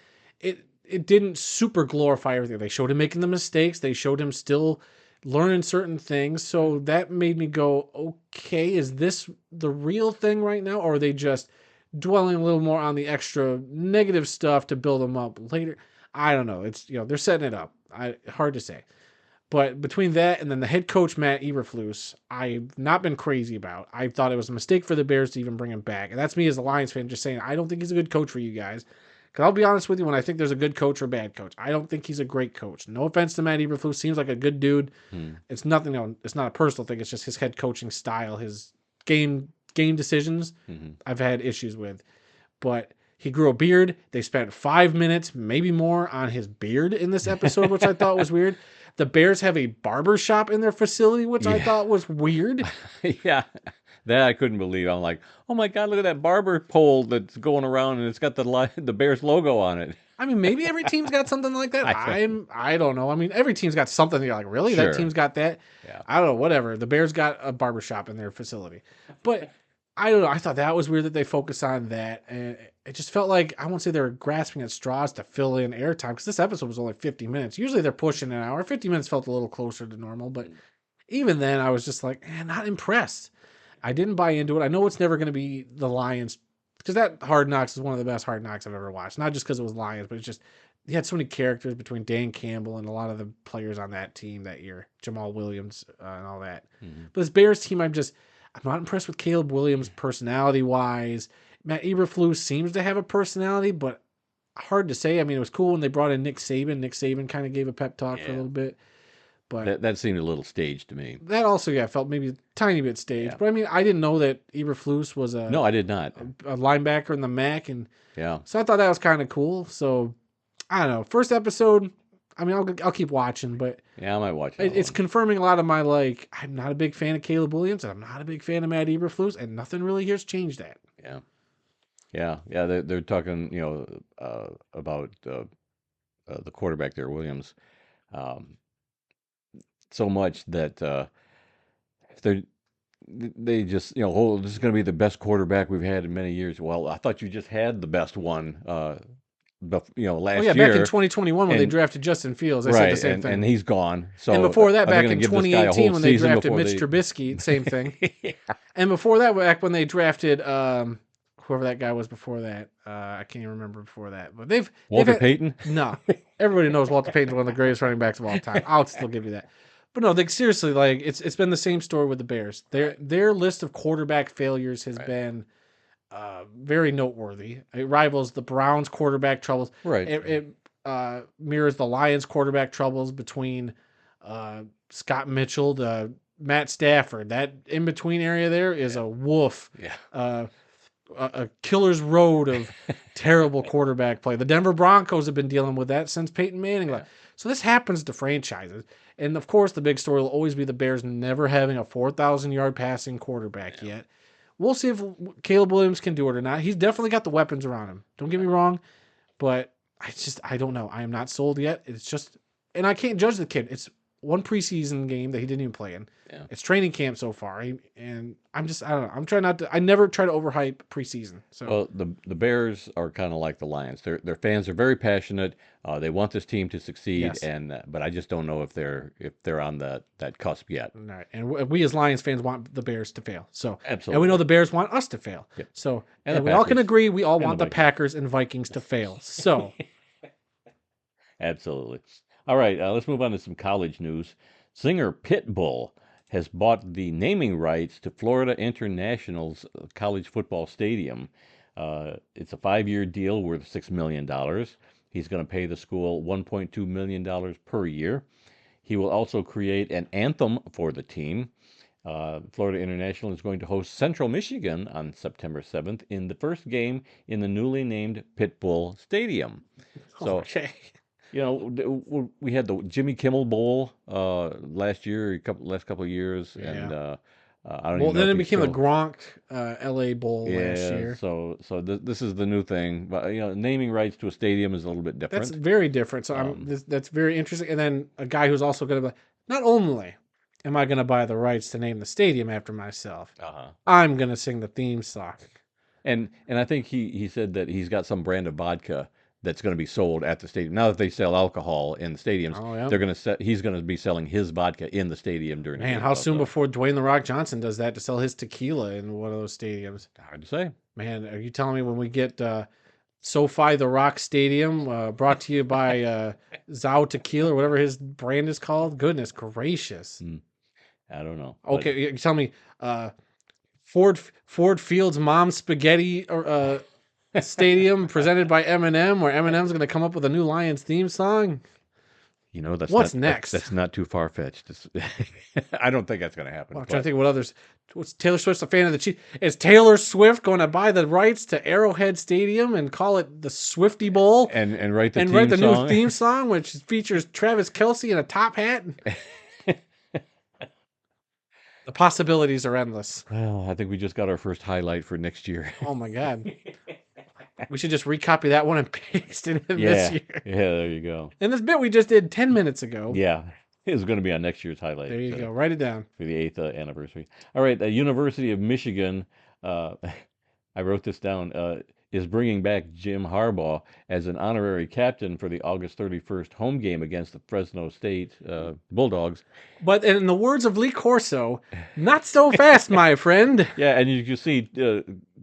it didn't super glorify everything. They showed him making the mistakes. They showed him still learning certain things. So that made me go, okay, is this the real thing right now? Or are they just dwelling a little more on the extra negative stuff to build them up later? I don't know. It's, they're setting it up. Hard to say. But between that and then the head coach, Matt Eberflus, I've not been crazy about. I thought it was a mistake for the Bears to even bring him back. And that's me as a Lions fan just saying, I don't think he's a good coach for you guys. Because I'll be honest with you, when I think there's a good coach or a bad coach, I don't think he's a great coach. No offense to Matt Eberflus. Seems like a good dude. It's nothing, it's not a personal thing. It's just his head coaching style, his game decisions I've had issues with. But he grew a beard. They spent 5 minutes, maybe more, on his beard in this episode, which I thought was weird. The Bears have a barber shop in their facility, which I thought was weird. Yeah, that I couldn't believe. I'm like, oh my God, look at that barber pole that's going around and it's got the Bears logo on it. I mean, maybe every team's got something like that. I don't know. I mean, every team's got something. You're like, really? Sure. That team's got that? Yeah. I don't know. Whatever. The Bears got a barber shop in their facility. But I don't know. I thought that was weird that they focus on that. And it just felt like, I won't say they were grasping at straws to fill in airtime because this episode was only 50 minutes. Usually they're pushing an hour. 50 minutes felt a little closer to normal. But even then, I was just like, not impressed. I didn't buy into it. I know it's never going to be the Lions because that Hard Knocks is one of the best Hard Knocks I've ever watched. Not just because it was Lions, but it's just, he had so many characters between Dan Campbell and a lot of the players on that team that year. Jamal Williams and all that. But this Bears team, I'm not impressed with Caleb Williams personality-wise. Matt Eberflus seems to have a personality, but hard to say. I mean, it was cool when they brought in Nick Saban. Nick Saban kind of gave a pep talk for a little bit. But that seemed a little staged to me. that also, felt maybe a tiny bit staged. Yeah. But I mean, I didn't know that Eberflus was No, I did not. a linebacker in the MAC, and Yeah. so I thought that was kind of cool. So I don't know. First episode, I mean, I'll keep watching, but Yeah, I might watch it's one. confirming a lot of my I'm not a big fan of Caleb Williams, and I'm not a big fan of Matt Eberflus, and nothing really here's changed that. Yeah. Yeah. They're talking, about the quarterback there, Williams, um, so much that they they just, oh, this is going to be the best quarterback we've had in many years. Well, I thought you just had the best one, Oh last yeah, back in year, 2021 when they and drafted Justin Fields, I said the right, same thing. and he's gone. So And before that, are they back going in to give this guy a 2018 whole when they season drafted before Mitch they? Trubisky, same thing. Yeah. And before that, back when they drafted whoever that guy was before that, I can't even remember before that. But they've Walter had, Payton? no, everybody knows Walter Payton's one of the greatest running backs of all time. I'll still give you that. But no, seriously, it's been the same story with the Bears. Their list of quarterback failures has Right. been very noteworthy. It rivals the Browns' quarterback troubles. Right. It mirrors the Lions' quarterback troubles between Scott Mitchell to Matt Stafford. That in between area there is a wolf. Yeah. A killer's road of terrible quarterback play. The Denver Broncos have been dealing with that since Peyton Manning left. So this happens to franchises. And of course, the big story will always be the Bears never having a 4,000-yard passing quarterback yet. We'll see if Caleb Williams can do it or not. He's definitely got the weapons around him. Don't get me wrong, but I don't know. I am not sold yet. It's just, and I can't judge the kid. It's one preseason game that he didn't even play in. Yeah. It's training camp so far, and I don't know. I'm trying not to. I never try to overhype preseason. So Well, the Bears are kind of like the Lions. Their fans are very passionate. They want this team to succeed, Yes. but I just don't know if they're on that cusp yet. all right, and we as Lions fans want the Bears to fail. So Absolutely. and we know the Bears want us to fail. Yep. So And the we all can Packers. agree we all And want the the Vikings. Packers and Vikings to fail. So Absolutely. All right, let's move on to some college news. Singer Pitbull has bought the naming rights to Florida International's college football stadium. It's a 5-year deal worth $6 million. He's going to pay the school $1.2 million per year. He will also create an anthem for the team. Florida International is going to host Central Michigan on September 7th in the first game in the newly named Pitbull Stadium. So, okay. we had the Jimmy Kimmel Bowl last year, last couple of years, and I don't Well, even know then if it he's became the still. Gronk LA Bowl last Yeah, year. so this is the new thing, but naming rights to a stadium is a little bit different. That's very different. So that's very interesting. And then a guy who's also going to buy, not only am I going to buy the rights to name the stadium after myself, I'm going to sing the theme song. And I think he said that he's got some brand of vodka that's going to be sold at the stadium. Now that they sell alcohol in the stadiums, he's going to be selling his vodka in the stadium during the Man, game. how soon before Dwayne The Rock Johnson does that to sell his tequila in one of those stadiums? Hard to say. Man, are you telling me when we get SoFi The Rock Stadium brought to you by Zao Tequila or whatever his brand is called? Goodness gracious. I don't know. Okay, you tell me Ford Field's Mom Spaghetti Stadium presented by Eminem, where Eminem's going to come up with a new Lions theme song. That's what's not, next. That's not too far fetched. I don't think that's going to happen. Well, I'm trying to think what others. What's Taylor Swift's a fan of the Chiefs? Is Taylor Swift going to buy the rights to Arrowhead Stadium and call it the Swifty Bowl and write the new theme song, which features Travis Kelce in a top hat? The possibilities are endless. Well, I think we just got our first highlight for next year. Oh my God. We should just recopy that one and paste it in this year. Yeah, there you go. And this bit we just did 10 minutes ago. Yeah, it was going to be on next year's highlight. There you go. Write it down. For the 8th anniversary. All right, the University of Michigan, I wrote this down, is bringing back Jim Harbaugh as an honorary captain for the August 31st home game against the Fresno State Bulldogs. But in the words of Lee Corso, not so fast, my friend. Yeah, and you can see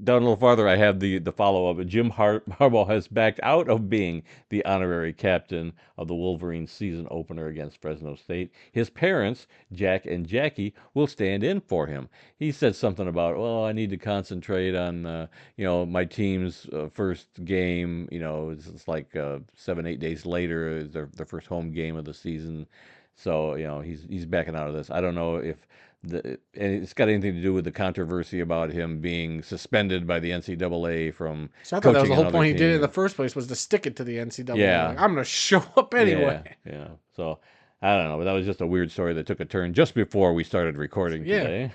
down a little farther, I have the follow-up. Jim Harbaugh has backed out of being the honorary captain of the Wolverines season opener against Fresno State. His parents, Jack and Jackie, will stand in for him. He said something about, well, I need to concentrate on, my team's first game. It's like 7-8 days later, their first home game of the season. So he's backing out of this. I don't know if and it's got anything to do with the controversy about him being suspended by the NCAA from So I thought that was coaching the whole another point he did it in team. the first place, was to stick it to the NCAA. Yeah. Like, I'm going to show up anyway. Yeah. So I don't know, but that was just a weird story that took a turn just before we started recording today.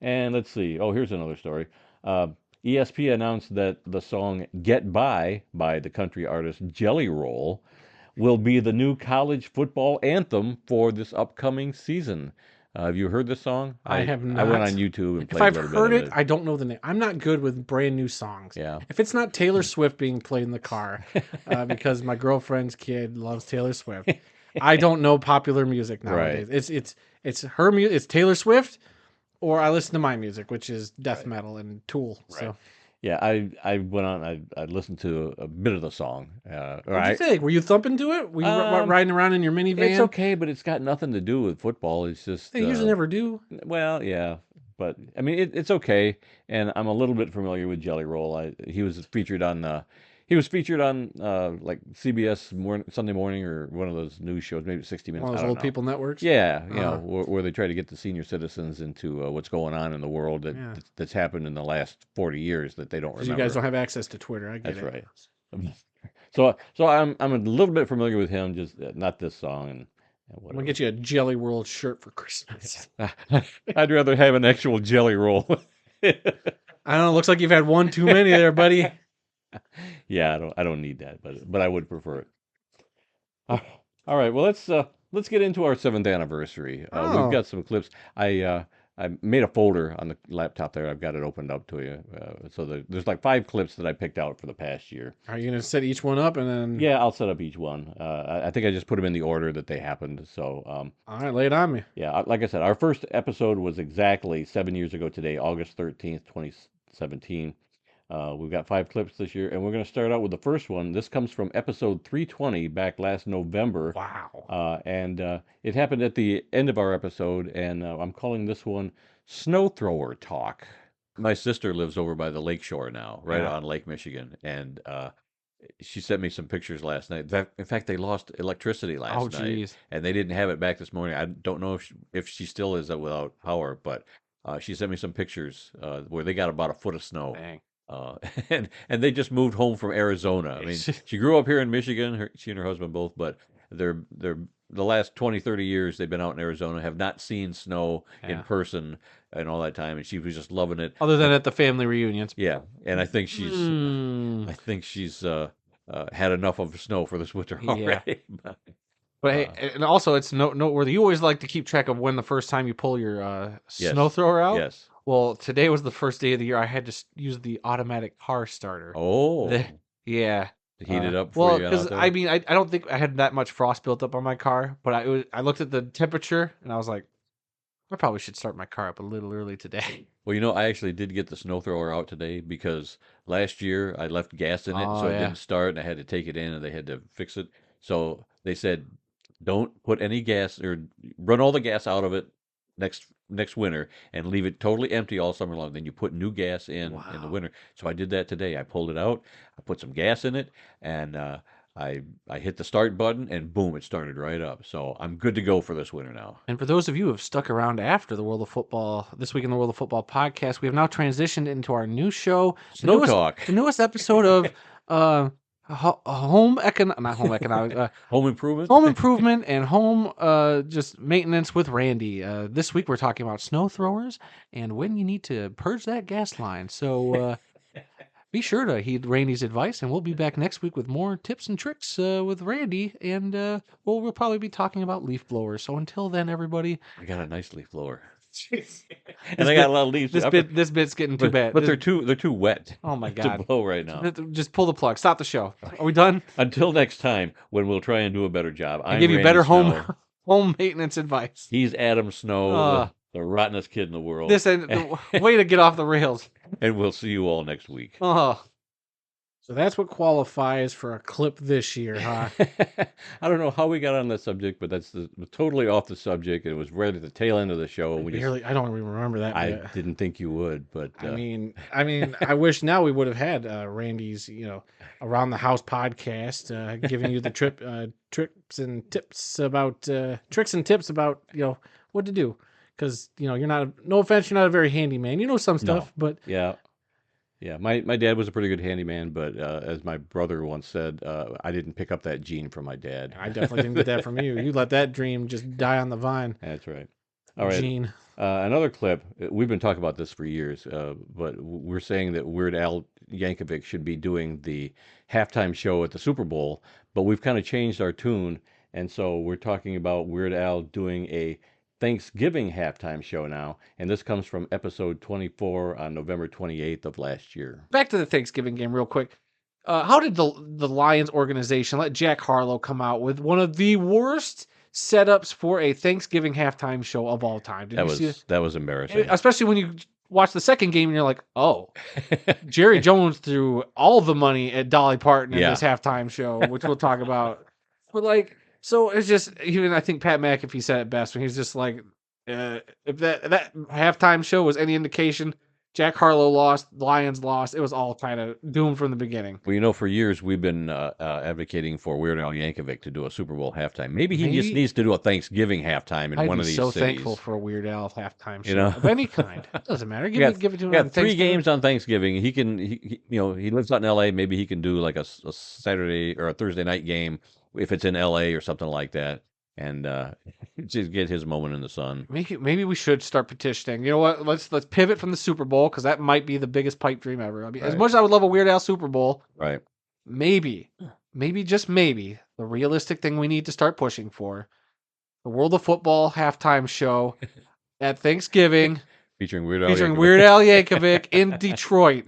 And let's see. Oh, here's another story. ESP announced that the song "Get By" by the country artist Jelly Roll will be the new college football anthem for this upcoming season. Have you heard this song? I have not. I went on YouTube and If played a I've little heard bit of it, I don't know the name. I'm not good with brand new songs. Yeah. If it's not Taylor Swift being played in the car, because my girlfriend's kid loves Taylor Swift, I don't know popular music nowadays. Right. It's her music. It's Taylor Swift, or I listen to my music, which is death metal and Tool. Right. So yeah, I went on. I listened to a bit of the song. what do you think? Were you thumping to it? Were you riding around in your minivan? It's okay, but it's got nothing to do with football. It's just they usually never do. Well, yeah, but I mean it's okay, and I'm a little bit familiar with Jelly Roll. He was featured on like CBS Sunday Morning or one of those news shows, maybe 60 Minutes. One of those old people networks. Yeah, where they try to get the senior citizens into what's going on in the world that's happened in the last 40 years that they don't remember. You guys don't have access to Twitter. I get That's it. right. So I'm a little bit familiar with him, just not this song. And I'm gonna get you a Jelly Roll shirt for Christmas. I'd rather have an actual Jelly Roll. I don't know. Looks like you've had one too many there, buddy. Yeah, I don't need that, but I would prefer it. All right, well let's get into our 7th anniversary. We've got some clips. I made a folder on the laptop there. I've got it opened up to you. So there's like 5 clips that I picked out for the past year. Are you gonna set each one up and then? Yeah, I'll set up each one. I think I just put them in the order that they happened. So all right, lay it on me. Yeah, like I said, our first episode was exactly 7 years ago today, August 13th, 2017. We've got 5 clips this year, and we're going to start out with the first one. This comes from episode 320 back last November. Wow. And it happened at the end of our episode, and I'm calling this one Snow Thrower Talk. My sister lives over by the lake shore now, right on Lake Michigan, and she sent me some pictures last night. In fact, they lost electricity last night, and they didn't have it back this morning. I don't know if she still is without power, but she sent me some pictures where they got about a foot of snow. Dang. And they just moved home from Arizona. I mean, she grew up here in Michigan. She and her husband both, but they're the last 20, 30 years they've been out in Arizona, have not seen snow in person and all that time, and she was just loving it. Other than at the family reunions. Yeah, and I think she's had enough of snow for this winter already. Yeah. But hey, and also it's noteworthy. You always like to keep track of when the first time you pull your snow thrower out. Yes. Well, today was the first day of the year I had to use the automatic car starter. Oh. Yeah. To heat it up. Well, because I mean, I don't think I had that much frost built up on my car, but I looked at the temperature and I was like, I probably should start my car up a little early today. Well, I actually did get the snow thrower out today because last year I left gas in it, so it didn't start, and I had to take it in, and they had to fix it. So they said, don't put any gas or run all the gas out of it next winter and leave it totally empty all summer long. Then you put new gas in the winter. So I did that today. I pulled it out, I put some gas in it, and I hit the start button, and boom, it started right up. So I'm good to go for this winter now. And for those of you who have stuck around after the World of Football, This Week in the World of Football podcast, we have now transitioned into our new show, Snow Talk. The newest episode of home improvement, and home just maintenance with Randy. This week we're talking about snow throwers and when you need to purge that gas line. So be sure to heed Randy's advice, and we'll be back next week with more tips and tricks with Randy, and we'll probably be talking about leaf blowers. So until then, everybody, I got a nice leaf blower. And I got a lot of leaves. This bit's getting too bad. But they're too wet. Oh my God. To blow right now. Just pull the plug. Stop the show. Are we done? Until next time, when we'll try and do a better job. I give you Randy better Snow. home maintenance advice. He's Adam Snow, the rottenest kid in the world. Way to get off the rails. And we'll see you all next week. So that's what qualifies for a clip this year, huh? I don't know how we got on that subject, but that's totally off the subject. It was right at the tail end of the show. I don't even remember that I bit. didn't think you would, but I mean, I wish now we would have had Randy's, around the house podcast, giving you the tricks and tips about what to do. Because you're not, no offense, you're not a very handy man. You know some stuff, but yeah. Yeah, my dad was a pretty good handyman, but as my brother once said, I didn't pick up that gene from my dad. I definitely didn't get that from you. You let that dream just die on the vine. That's right. All right. Gene. Another clip. We've been talking about this for years, but we're saying that Weird Al Yankovic should be doing the halftime show at the Super Bowl, but we've kind of changed our tune, and so we're talking about Weird Al doing a Thanksgiving halftime show now, and this comes from episode 24 on November 28th of last year. Back to the Thanksgiving game real quick. How did the Lions organization let Jack Harlow come out with one of the worst setups for a Thanksgiving halftime show of all time? That was embarrassing. Especially when you watch the second game and you're like, oh, Jerry Jones threw all the money at Dolly Parton in this halftime show, which we'll talk about. But so it's just, even I think Pat McAfee said it best when he's just like, if that halftime show was any indication, Jack Harlow lost, Lions lost. It was all kind of doomed from the beginning. Well, for years we've been advocating for Weird Al Yankovic to do a Super Bowl halftime. Maybe he just needs to do a Thanksgiving halftime in one of these cities. I'd be so thankful for a Weird Al halftime show of any kind. It doesn't matter. Give it to him. Got 3 games on Thanksgiving. He can, he lives out in L.A. Maybe he can do like a Saturday or a Thursday night game if it's in L.A. or something like that, and just get his moment in the sun. Maybe we should start petitioning. You know what? Let's pivot from the Super Bowl, because that might be the biggest pipe dream ever. I mean, as much as I would love a Weird Al Super Bowl, right? Maybe just maybe the realistic thing we need to start pushing for: the World of Football halftime show at Thanksgiving, featuring Weird Al Yankovic in Detroit.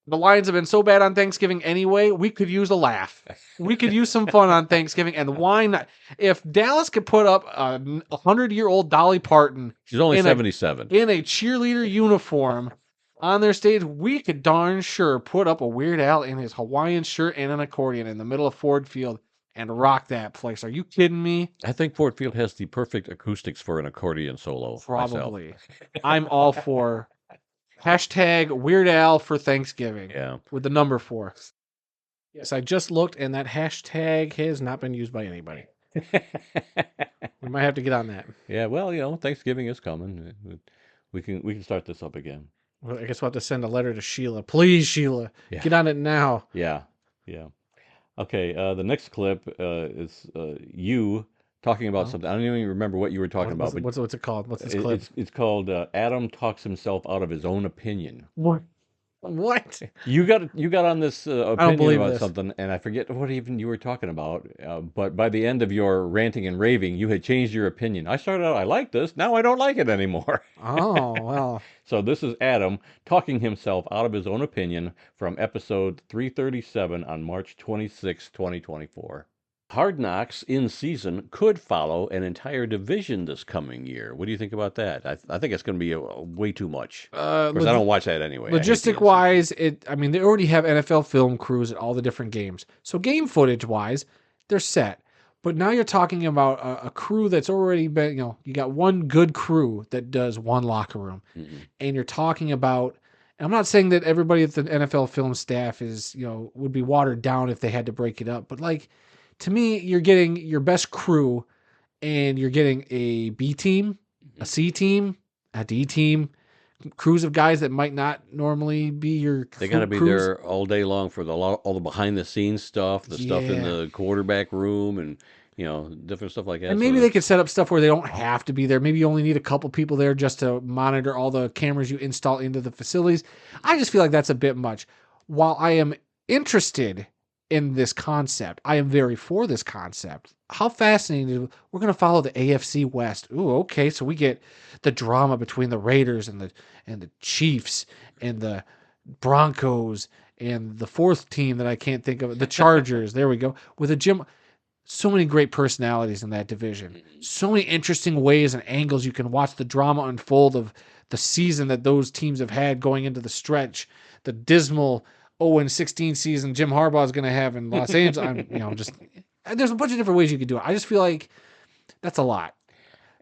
The Lions have been so bad on Thanksgiving anyway, we could use a laugh. We could use some fun on Thanksgiving, and why not? If Dallas could put up a 100-year-old Dolly Parton, she's only 77, in a cheerleader uniform on their stage, we could darn sure put up a Weird Al in his Hawaiian shirt and an accordion in the middle of Ford Field and rock that place. Are you kidding me? I think Ford Field has the perfect acoustics for an accordion solo. Probably. I'm all for hashtag Weird Al for Thanksgiving. Yeah. With the number 4. Yes, I just looked, and that hashtag has not been used by anybody. We might have to get on that. Yeah, well, Thanksgiving is coming. We can start this up again. Well, I guess we'll have to send a letter to Sheila. Please, Sheila, get on it now. Yeah. Okay, the next clip is you talking about something. I don't even remember what you were talking about. What's it called? What's this clip? It's called Adam talks himself out of his own opinion. What? You got on this opinion about this. something, and I forget what even you were talking about. But by the end of your ranting and raving, you had changed your opinion. I started out, I like this. Now I don't like it anymore. Oh, well. So this is Adam talking himself out of his own opinion from episode 337 on March 26, 2024. Hard Knocks in season could follow an entire division this coming year. What do you think about that? I think it's going to be way too much. Because I don't watch that anyway. Logistic-wise, they already have NFL film crews at all the different games. So game footage-wise, they're set. But now you're talking about a crew that's already been, you got one good crew that does one locker room. Mm-hmm. And you're talking about, and I'm not saying that everybody at the NFL film staff is, would be watered down if they had to break it up. But to me, you're getting your best crew, and you're getting a B team, a C team, a D team, crews of guys that might not normally be your. They got to be there all day long for all the behind the scenes stuff, stuff in the quarterback room, and different stuff like that. And maybe they could set up stuff where they don't have to be there. Maybe you only need a couple people there just to monitor all the cameras you install into the facilities. I just feel like that's a bit much. While I am interested in this concept, I am very for this concept. How fascinating. We're going to follow the AFC West. Ooh, okay. So we get the drama between the Raiders and the Chiefs and the Broncos and the fourth team that I can't think of, the Chargers. There we go. With a Jim. So many great personalities in that division. So many interesting ways and angles you can watch the drama unfold of the season that those teams have had going into the stretch. The dismal 0-16 season Jim Harbaugh is going to have in Los Angeles. There's a bunch of different ways you could do it. I just feel like that's a lot.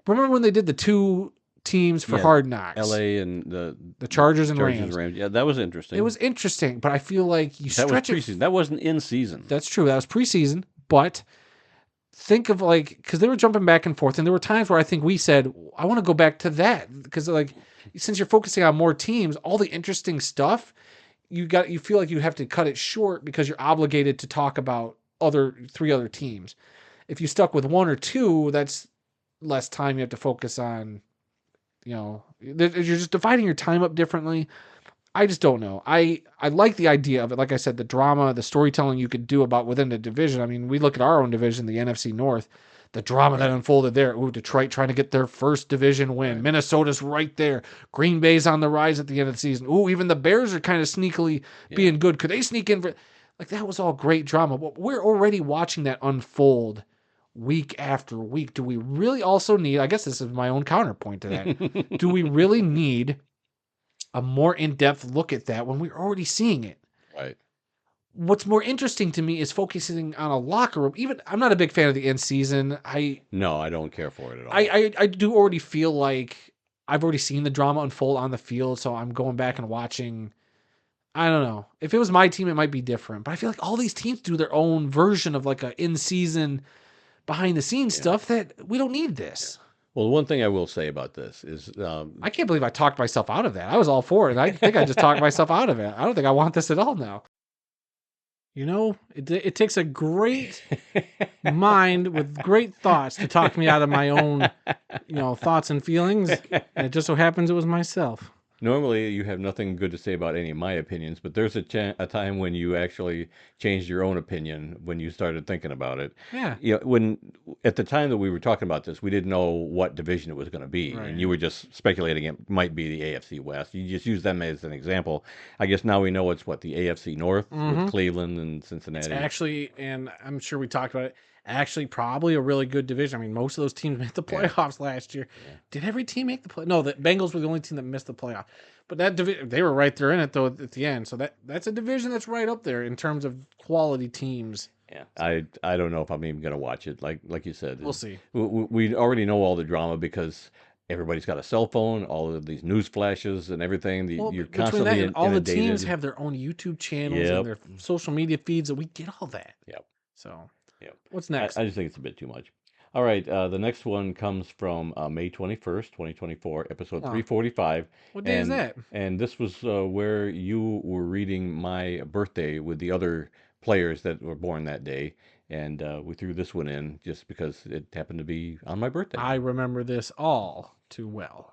Remember when they did the 2 teams for Hard Knocks? LA and the Chargers and Rams. Yeah, that was interesting. It was interesting, but I feel like that was preseason. That wasn't in season. That's true. That was preseason, but think of because they were jumping back and forth, and there were times where I think we said, I want to go back to that, because since you're focusing on more teams, all the interesting stuff, you feel like you have to cut it short because you're obligated to talk about 3 other teams. If you stuck with 1 or 2, that's less time you have to focus on. You're just dividing your time up differently. I just don't know. I like the idea of it. Like I said, the drama, the storytelling you could do about within the division. I mean, we look at our own division, the NFC North, the drama that unfolded there. Ooh, Detroit trying to get their first division win. Right. Minnesota's right there. Green Bay's on the rise at the end of the season. Ooh, even the Bears are kind of sneakily being good. Could they sneak in? That was all great drama. But we're already watching that unfold week after week. Do we really also need, I guess this is my own counterpoint to that, do we really need a more in-depth look at that when we're already seeing it? Right. What's more interesting to me is focusing on a locker room. Even I'm not a big fan of the end season. No, I don't care for it at all. I do already feel like I've already seen the drama unfold on the field, so I'm going back and watching. I don't know. If it was my team, it might be different. But I feel like all these teams do their own version of like a in-season, behind-the-scenes stuff that we don't need this. Well, the one thing I will say about this is... I can't believe I talked myself out of that. I was all for it. I think I just talked myself out of it. I don't think I want this at all now. It takes a great mind with great thoughts to talk me out of my own, thoughts and feelings. And it just so happens it was myself. Normally, you have nothing good to say about any of my opinions, but there's a time when you actually changed your own opinion when you started thinking about it. Yeah. When at the time that we were talking about this, we didn't know what division it was going to be, right. And you were just speculating it might be the AFC West. You just use them as an example. I guess now we know it's the AFC North with Cleveland and Cincinnati. It's actually, and I'm sure we talked about it, actually probably a really good division. I mean, most of those teams made the playoffs last year. Yeah. Did every team make the play? No, the Bengals were the only team that missed the playoff. But that division, they were right there in it though at the end. So that's a division that's right up there in terms of quality teams. Yeah, I don't know if I'm even going to watch it. Like you said, we'll see. We already know all the drama because everybody's got a cell phone, all of these news flashes and everything. You're constantly inundated. All the teams have their own YouTube channels and their social media feeds, and we get all that. Yep. So, what's next? I just think it's a bit too much. All right, the next one comes from May 21st, 2024, episode 345. What day is that? And this was where you were reading my birthday with the other players that were born that day. And we threw this one in just because it happened to be on my birthday. I remember this all too well.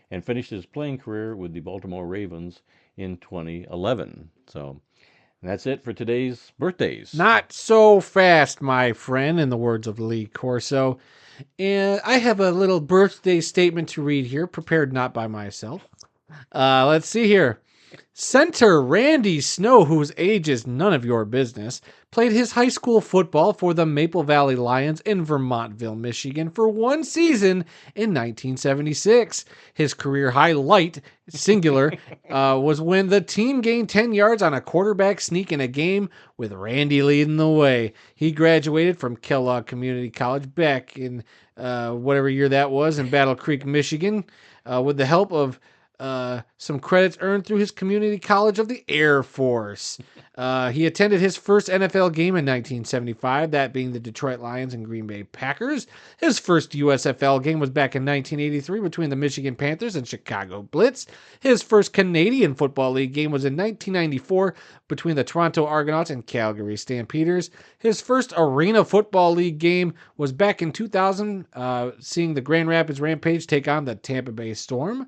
And finished his playing career with the Baltimore Ravens in 2011. So... And that's it for today's birthdays. Not so fast, my friend, in the words of Lee Corso. And I have a little birthday statement to read here, prepared not by myself. Let's see here. Center Randy Snow, whose age is none of your business, played his high school football for the Maple Valley Lions in Vermontville, Michigan for one season in 1976. His career highlight, singular, was when the team gained 10 yards on a quarterback sneak in a game with Randy leading the way. He graduated from Kellogg Community College back in whatever year that was in Battle Creek, Michigan, with the help of some credits earned through his community college of the Air Force. He attended his first NFL game in 1975, that being the Detroit Lions and Green Bay Packers. His first USFL game was back in 1983 between the Michigan Panthers and Chicago Blitz. His first Canadian Football League game was in 1994 between the Toronto Argonauts and Calgary Stampeders. His first Arena Football League game was back in 2000, seeing the Grand Rapids Rampage take on the Tampa Bay Storm.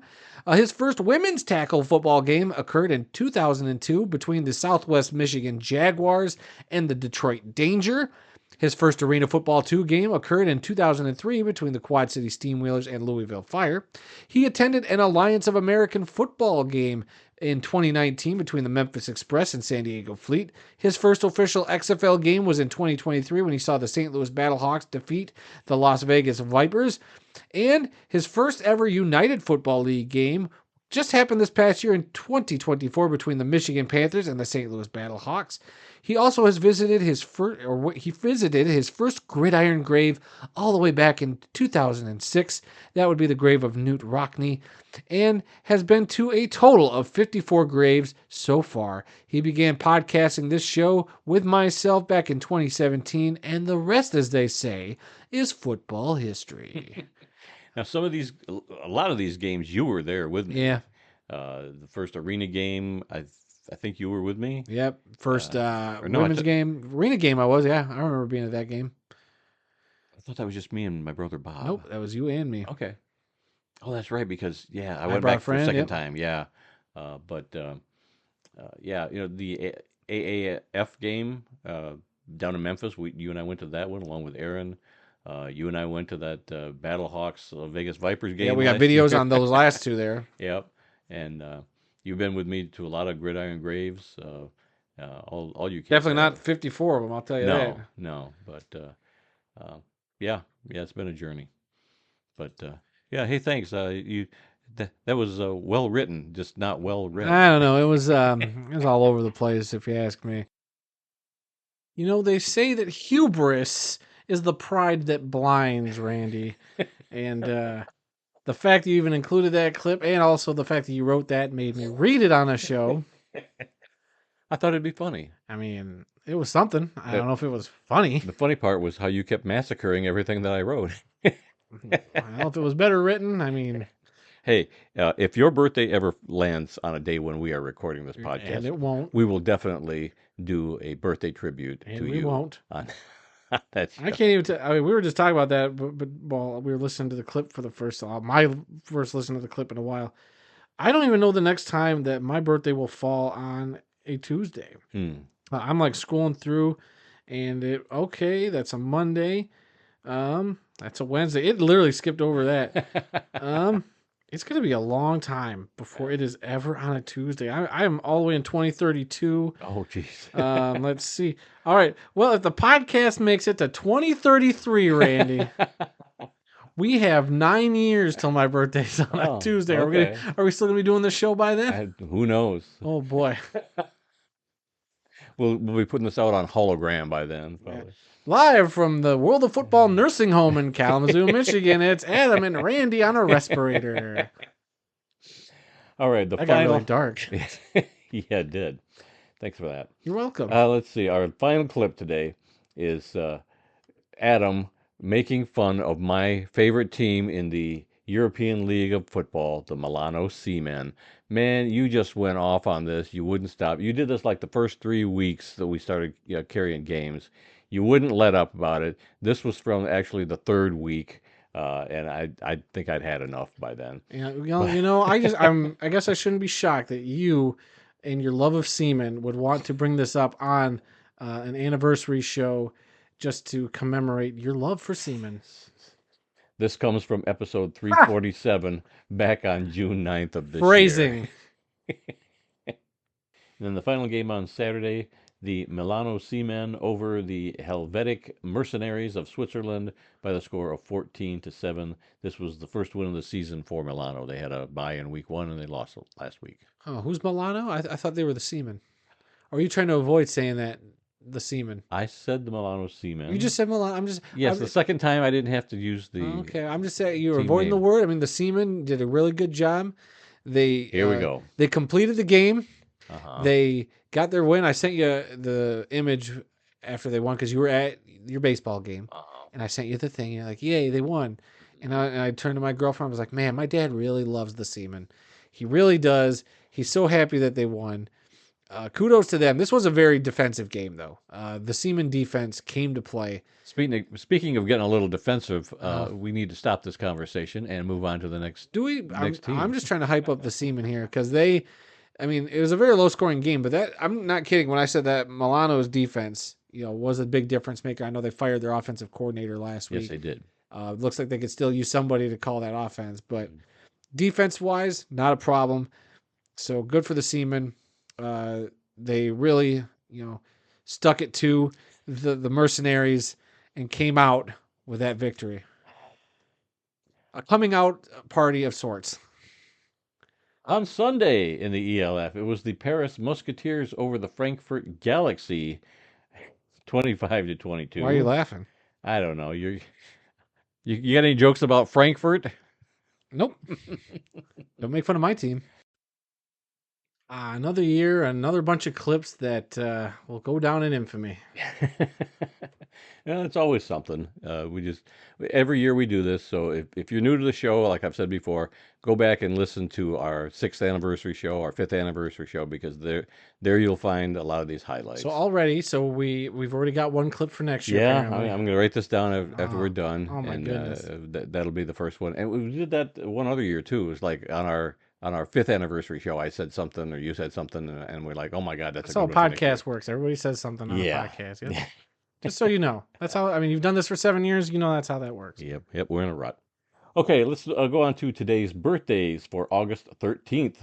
His first women's tackle football game occurred in 2002 between the Southwest Michigan Jaguars and the Detroit Danger. His first Arena Football 2 game occurred in 2003 between the Quad City Steamwheelers and Louisville Fire. He attended an Alliance of American Football game in 2019 between the Memphis Express and San Diego Fleet. His first official XFL game was in 2023 when he saw the St. Louis Battlehawks defeat the Las Vegas Vipers. And his first ever United Football League game just happened this past year in 2024 between the Michigan Panthers and the St. Louis Battlehawks. He also has visited his first gridiron grave all the way back in 2006. That would be the grave of Newt Rockne, and has been to a total of 54 graves so far. He began podcasting this show with myself back in 2017, and the rest, as they say, is football history. Now, a lot of these games, you were there with me. Yeah. The first arena game, I think you were with me. Yep. First women's game, arena game I was, yeah. I remember being at that game. I thought that was just me and my brother Bob. Nope, that was you and me. Okay. Oh, that's right, because, I went back for a second time, yeah. Yeah, the AAF game down in Memphis, you and I went to that one along with Aaron. You and I went to that Battlehawks Vegas Vipers game. Yeah, we got videos on those last two there. Yep. And you've been with me to a lot of gridiron graves. All you kids. Definitely not 54 of them, I'll tell you that. No. But yeah, it's been a journey. But yeah, hey, thanks. That was well written, just not well read. I don't know. It was all over the place, if you ask me. They say that hubris is the pride that blinds, Randy. And the fact that you even included that clip, and also the fact that you wrote that, made me read it on a show. I thought it'd be funny. I mean, it was something. I don't know if it was funny. The funny part was how you kept massacring everything that I wrote. Well, if it was better written, I mean... Hey, if your birthday ever lands on a day when we are recording this podcast, and it won't, we will definitely do a birthday tribute to you. We won't. That's I can't even tell. I mean, we were just talking about that, but while we were listening to the clip for my first listen to the clip in a while, I don't even know the next time that my birthday will fall on a Tuesday. I'm like scrolling through, and that's a Monday. That's a Wednesday. It literally skipped over that. It's going to be a long time before it is ever on a Tuesday. I am all the way in 2032. Oh, jeez. Let's see. All right. Well, if the podcast makes it to 2033, Randy, we have 9 years till my birthday's on a Tuesday. Okay. Are we still going to be doing this show by then? Who knows? Oh, boy. We'll be putting this out on hologram by then, probably. Yeah. Live from the World of Football Nursing Home in Kalamazoo, Michigan, it's Adam and Randy on a respirator. All right, that got really dark. Yeah, it did. Thanks for that. You're welcome. Let's see. Our final clip today is Adam making fun of my favorite team in the European League of Football, the Milano Seamen. Man, you just went off on this. You wouldn't stop. You did this like the first 3 weeks that we started carrying games. You wouldn't let up about it. This was from actually the third week, and I think I'd had enough by then. Yeah, I guess I shouldn't be shocked that you and your love of semen would want to bring this up on an anniversary show just to commemorate your love for semen. This comes from episode 347 back on June 9th of this Phrasing. year. And then the final game on Saturday, the Milano Seamen over the Helvetic Mercenaries of Switzerland by the score of 14-7. This was the first win of the season for Milano. They had a bye in week 1 and they lost last week. Oh, who's Milano? I thought they were the Seamen. Or are you trying to avoid saying that, the Seamen? I said the Milano Seamen. You just said Milano. The second time I didn't have to use the... Okay, I'm just saying you were avoiding the word. I mean, the Seamen did a really good job. Here we go. They completed the game. Uh-huh. They got their win. I sent you the image after they won because you were at your baseball game. Uh-huh. And I sent you the thing. You're like, yay, they won. And I turned to my girlfriend. I was like, man, my dad really loves the Seamen. He really does. He's so happy that they won. Kudos to them. This was a very defensive game, though. The Seamen defense came to play. Speaking of getting a little defensive, we need to stop this conversation and move on to the next. Next team. I'm just trying to hype up the Seamen here because it was a very low-scoring game. But I'm not kidding when I said that Milano's defense, was a big difference maker. I know they fired their offensive coordinator last week. Yes, they did. Looks like they could still use somebody to call that offense, but defense-wise, not a problem. So good for the Seamen. They really, stuck it to the Mercenaries and came out with that victory. A coming out party of sorts. On Sunday in the ELF, it was the Paris Musketeers over the Frankfurt Galaxy, 25-22. Why are you laughing? I don't know. You got any jokes about Frankfurt? Nope. Don't make fun of my team. Another year, another bunch of clips that will go down in infamy. Well, it's always something. Every year we do this. So if you're new to the show, like I've said before, go back and listen to our 6th anniversary show, our 5th anniversary show, because there you'll find a lot of these highlights. So we've already got one clip for next year. Yeah, apparently. I'm going to write this down after we're done. Oh my goodness. That'll be the first one. And we did that one other year too. It was like on our 5th anniversary show, I said something or you said something, and we're like, oh my God, that's how a podcast works. Everybody says something on a podcast. Yep. Just so you know. That's how, I mean, you've done this for 7 years. You know that's how that works. Yep, we're in a rut. Okay, let's go on to today's birthdays for August 13th.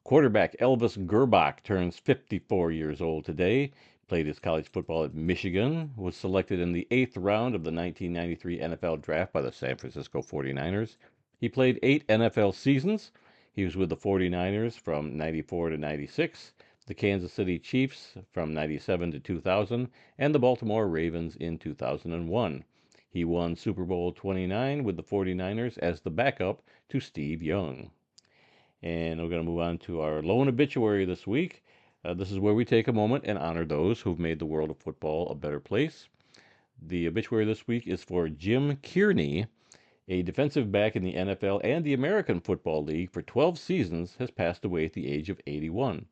Quarterback Elvis Gerbach turns 54 years old today. Played his college football at Michigan. Was selected in the 8th round of the 1993 NFL Draft by the San Francisco 49ers. He played 8 NFL seasons. He was with the 49ers from 94 to 96, the Kansas City Chiefs from 97 to 2000, and the Baltimore Ravens in 2001. He won Super Bowl 29 with the 49ers as the backup to Steve Young. And we're going to move on to our lone obituary this week. This is where we take a moment and honor those who've made the world of football a better place. The obituary this week is for Jim Kearney, a defensive back in the NFL and the American Football League for 12 seasons, has passed away at the age of 81.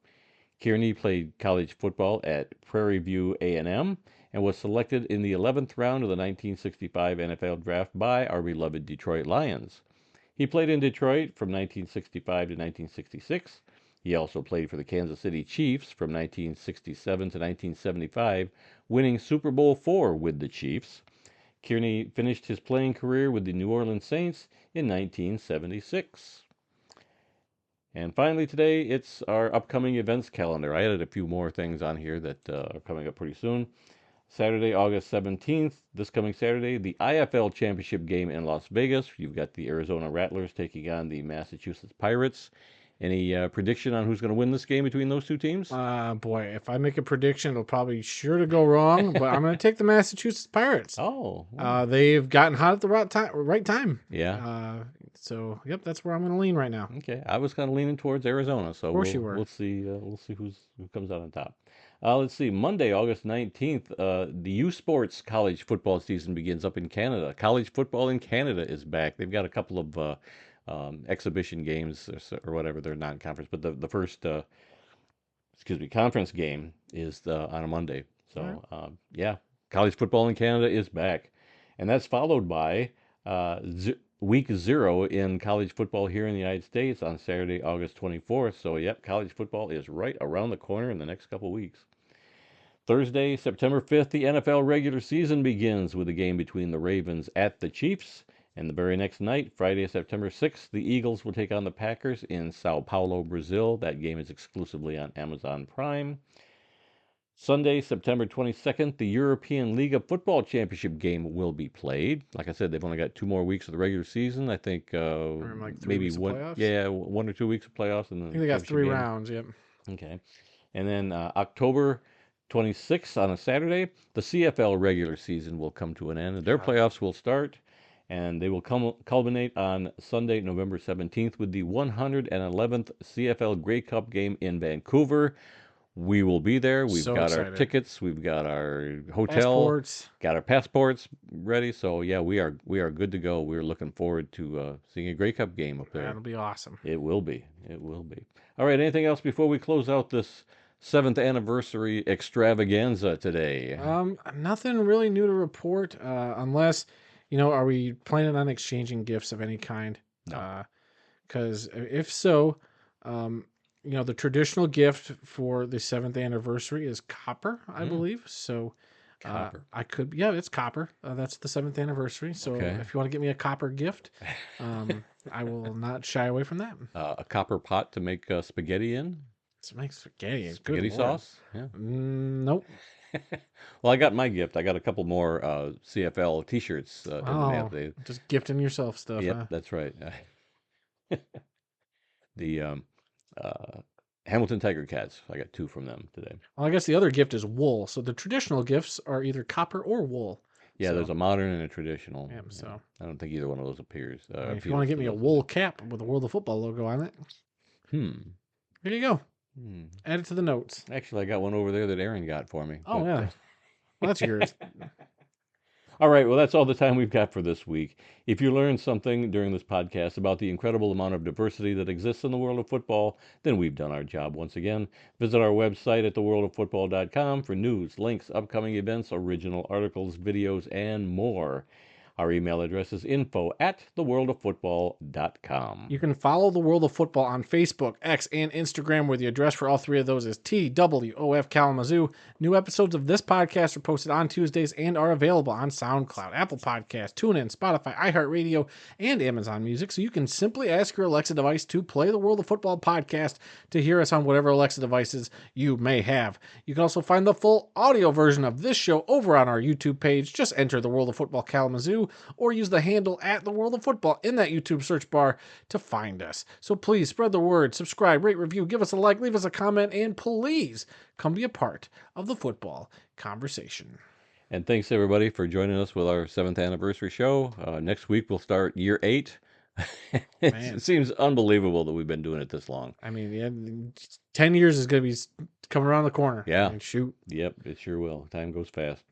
Kearney played college football at Prairie View A&M and was selected in the 11th round of the 1965 NFL Draft by our beloved Detroit Lions. He played in Detroit from 1965 to 1966. He also played for the Kansas City Chiefs from 1967 to 1975, winning Super Bowl IV with the Chiefs. Kearney finished his playing career with the New Orleans Saints in 1976. And finally today, it's our upcoming events calendar. I added a few more things on here that are coming up pretty soon. Saturday, August 17th, this coming Saturday, the IFL Championship game in Las Vegas. You've got the Arizona Rattlers taking on the Massachusetts Pirates. Any prediction on who's going to win this game between those two teams? Boy, if I make a prediction, it'll probably sure to go wrong, but I'm going to take the Massachusetts Pirates. Oh. They've gotten hot at the right time. Yeah. So, yep, that's where I'm going to lean right now. Okay. I was kind of leaning towards Arizona, so of course you were. We'll see who comes out on top. Let's see. Monday, August 19th, the U Sports college football season begins up in Canada. College football in Canada is back. They've got a couple of exhibition games or whatever. They're not conference, but the first conference game is on a Monday. So college football in Canada is back, and that's followed by week 0 in college football here in the United States on Saturday, August 24th. So college football is right around the corner in the next couple weeks. Thursday, September 5th, the NFL regular season begins with a game between the Ravens at the Chiefs. And the very next night, Friday, September 6th, the Eagles will take on the Packers in Sao Paulo, Brazil. That game is exclusively on Amazon Prime. Sunday, September 22nd, the European League of Football Championship game will be played. Like I said, they've only got 2 more weeks of the regular season. I think like 3 maybe weeks of playoffs? Yeah, 1 or 2 weeks of playoffs. And I think they got 3 rounds, yep. Okay. And then October 26th on a Saturday, the CFL regular season will come to an end. Their playoffs will start, and they will culminate on Sunday, November 17th with the 111th CFL Grey Cup game in Vancouver. We will be there. We've got our tickets. We've got our hotel. Got our passports ready. So we are good to go. We're looking forward to seeing a Grey Cup game up there. That'll be awesome. It will be. All right. Anything else before we close out this 7th anniversary extravaganza today? Nothing really new to report, unless, are we planning on exchanging gifts of any kind? No. Because if so, the traditional gift for the 7th anniversary is copper, I believe. So copper. It's copper. That's the 7th anniversary. So if you want to get me a copper gift, I will not shy away from that. A copper pot to make spaghetti in? To make spaghetti. Spaghetti sauce? Yeah. Nope. Well, I got my gift. I got a couple more CFL T-shirts. Just gifting yourself stuff. Yep, huh? That's right. Hamilton Tiger Cats. I got 2 from them today. Well, I guess the other gift is wool. So the traditional gifts are either copper or wool. Yeah, So, there's a modern and a traditional. yeah, so I don't think either one of those appears. if you want to get me a wool cap with the World of Football logo on it, here you go. Add it to the notes. Actually, I got one over there that Aaron got for me. Oh, yeah. Well, that's yours. All right, well, that's all the time we've got for this week. If you learned something during this podcast about the incredible amount of diversity that exists in the world of football, then we've done our job once again. Visit our website at theworldoffootball.com for news, links, upcoming events, original articles, videos, and more. Our email address is info@theworldoffootball.com. You can follow The World of Football on Facebook, X, and Instagram, where the address for all 3 of those is TWOF Kalamazoo. New episodes of this podcast are posted on Tuesdays and are available on SoundCloud, Apple Podcasts, TuneIn, Spotify, iHeartRadio, and Amazon Music. So you can simply ask your Alexa device to play The World of Football podcast to hear us on whatever Alexa devices you may have. You can also find the full audio version of this show over on our YouTube page. Just enter The World of Football Kalamazoo, or use the handle @TheWorldOfFootball in that YouTube search bar to find us. So please spread the word, subscribe, rate, review, give us a like, leave us a comment, and please come be a part of the football conversation. And thanks everybody for joining us with our 7th anniversary show. Next week we'll start year 8. It seems unbelievable that we've been doing it this long. I mean, yeah, 10 years is going to be coming around the corner. Yeah. I mean, shoot. Yep, it sure will. Time goes fast.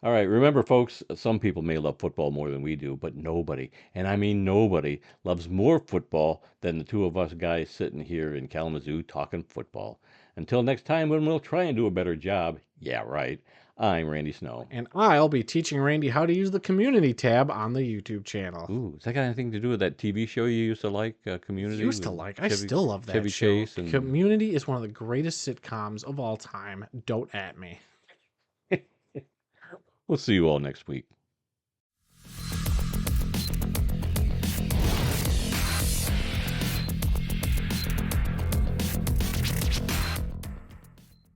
All right, remember, folks, some people may love football more than we do, but nobody, and I mean nobody, loves more football than the 2 of us guys sitting here in Kalamazoo talking football. Until next time, when we'll try and do a better job, yeah, right, I'm Randy Snow. And I'll be teaching Randy how to use the community tab on the YouTube channel. Ooh, has that got anything to do with that TV show you used to like, Community? I still love that Chevy show. Chase and... Community is one of the greatest sitcoms of all time. Don't at me. We'll see you all next week.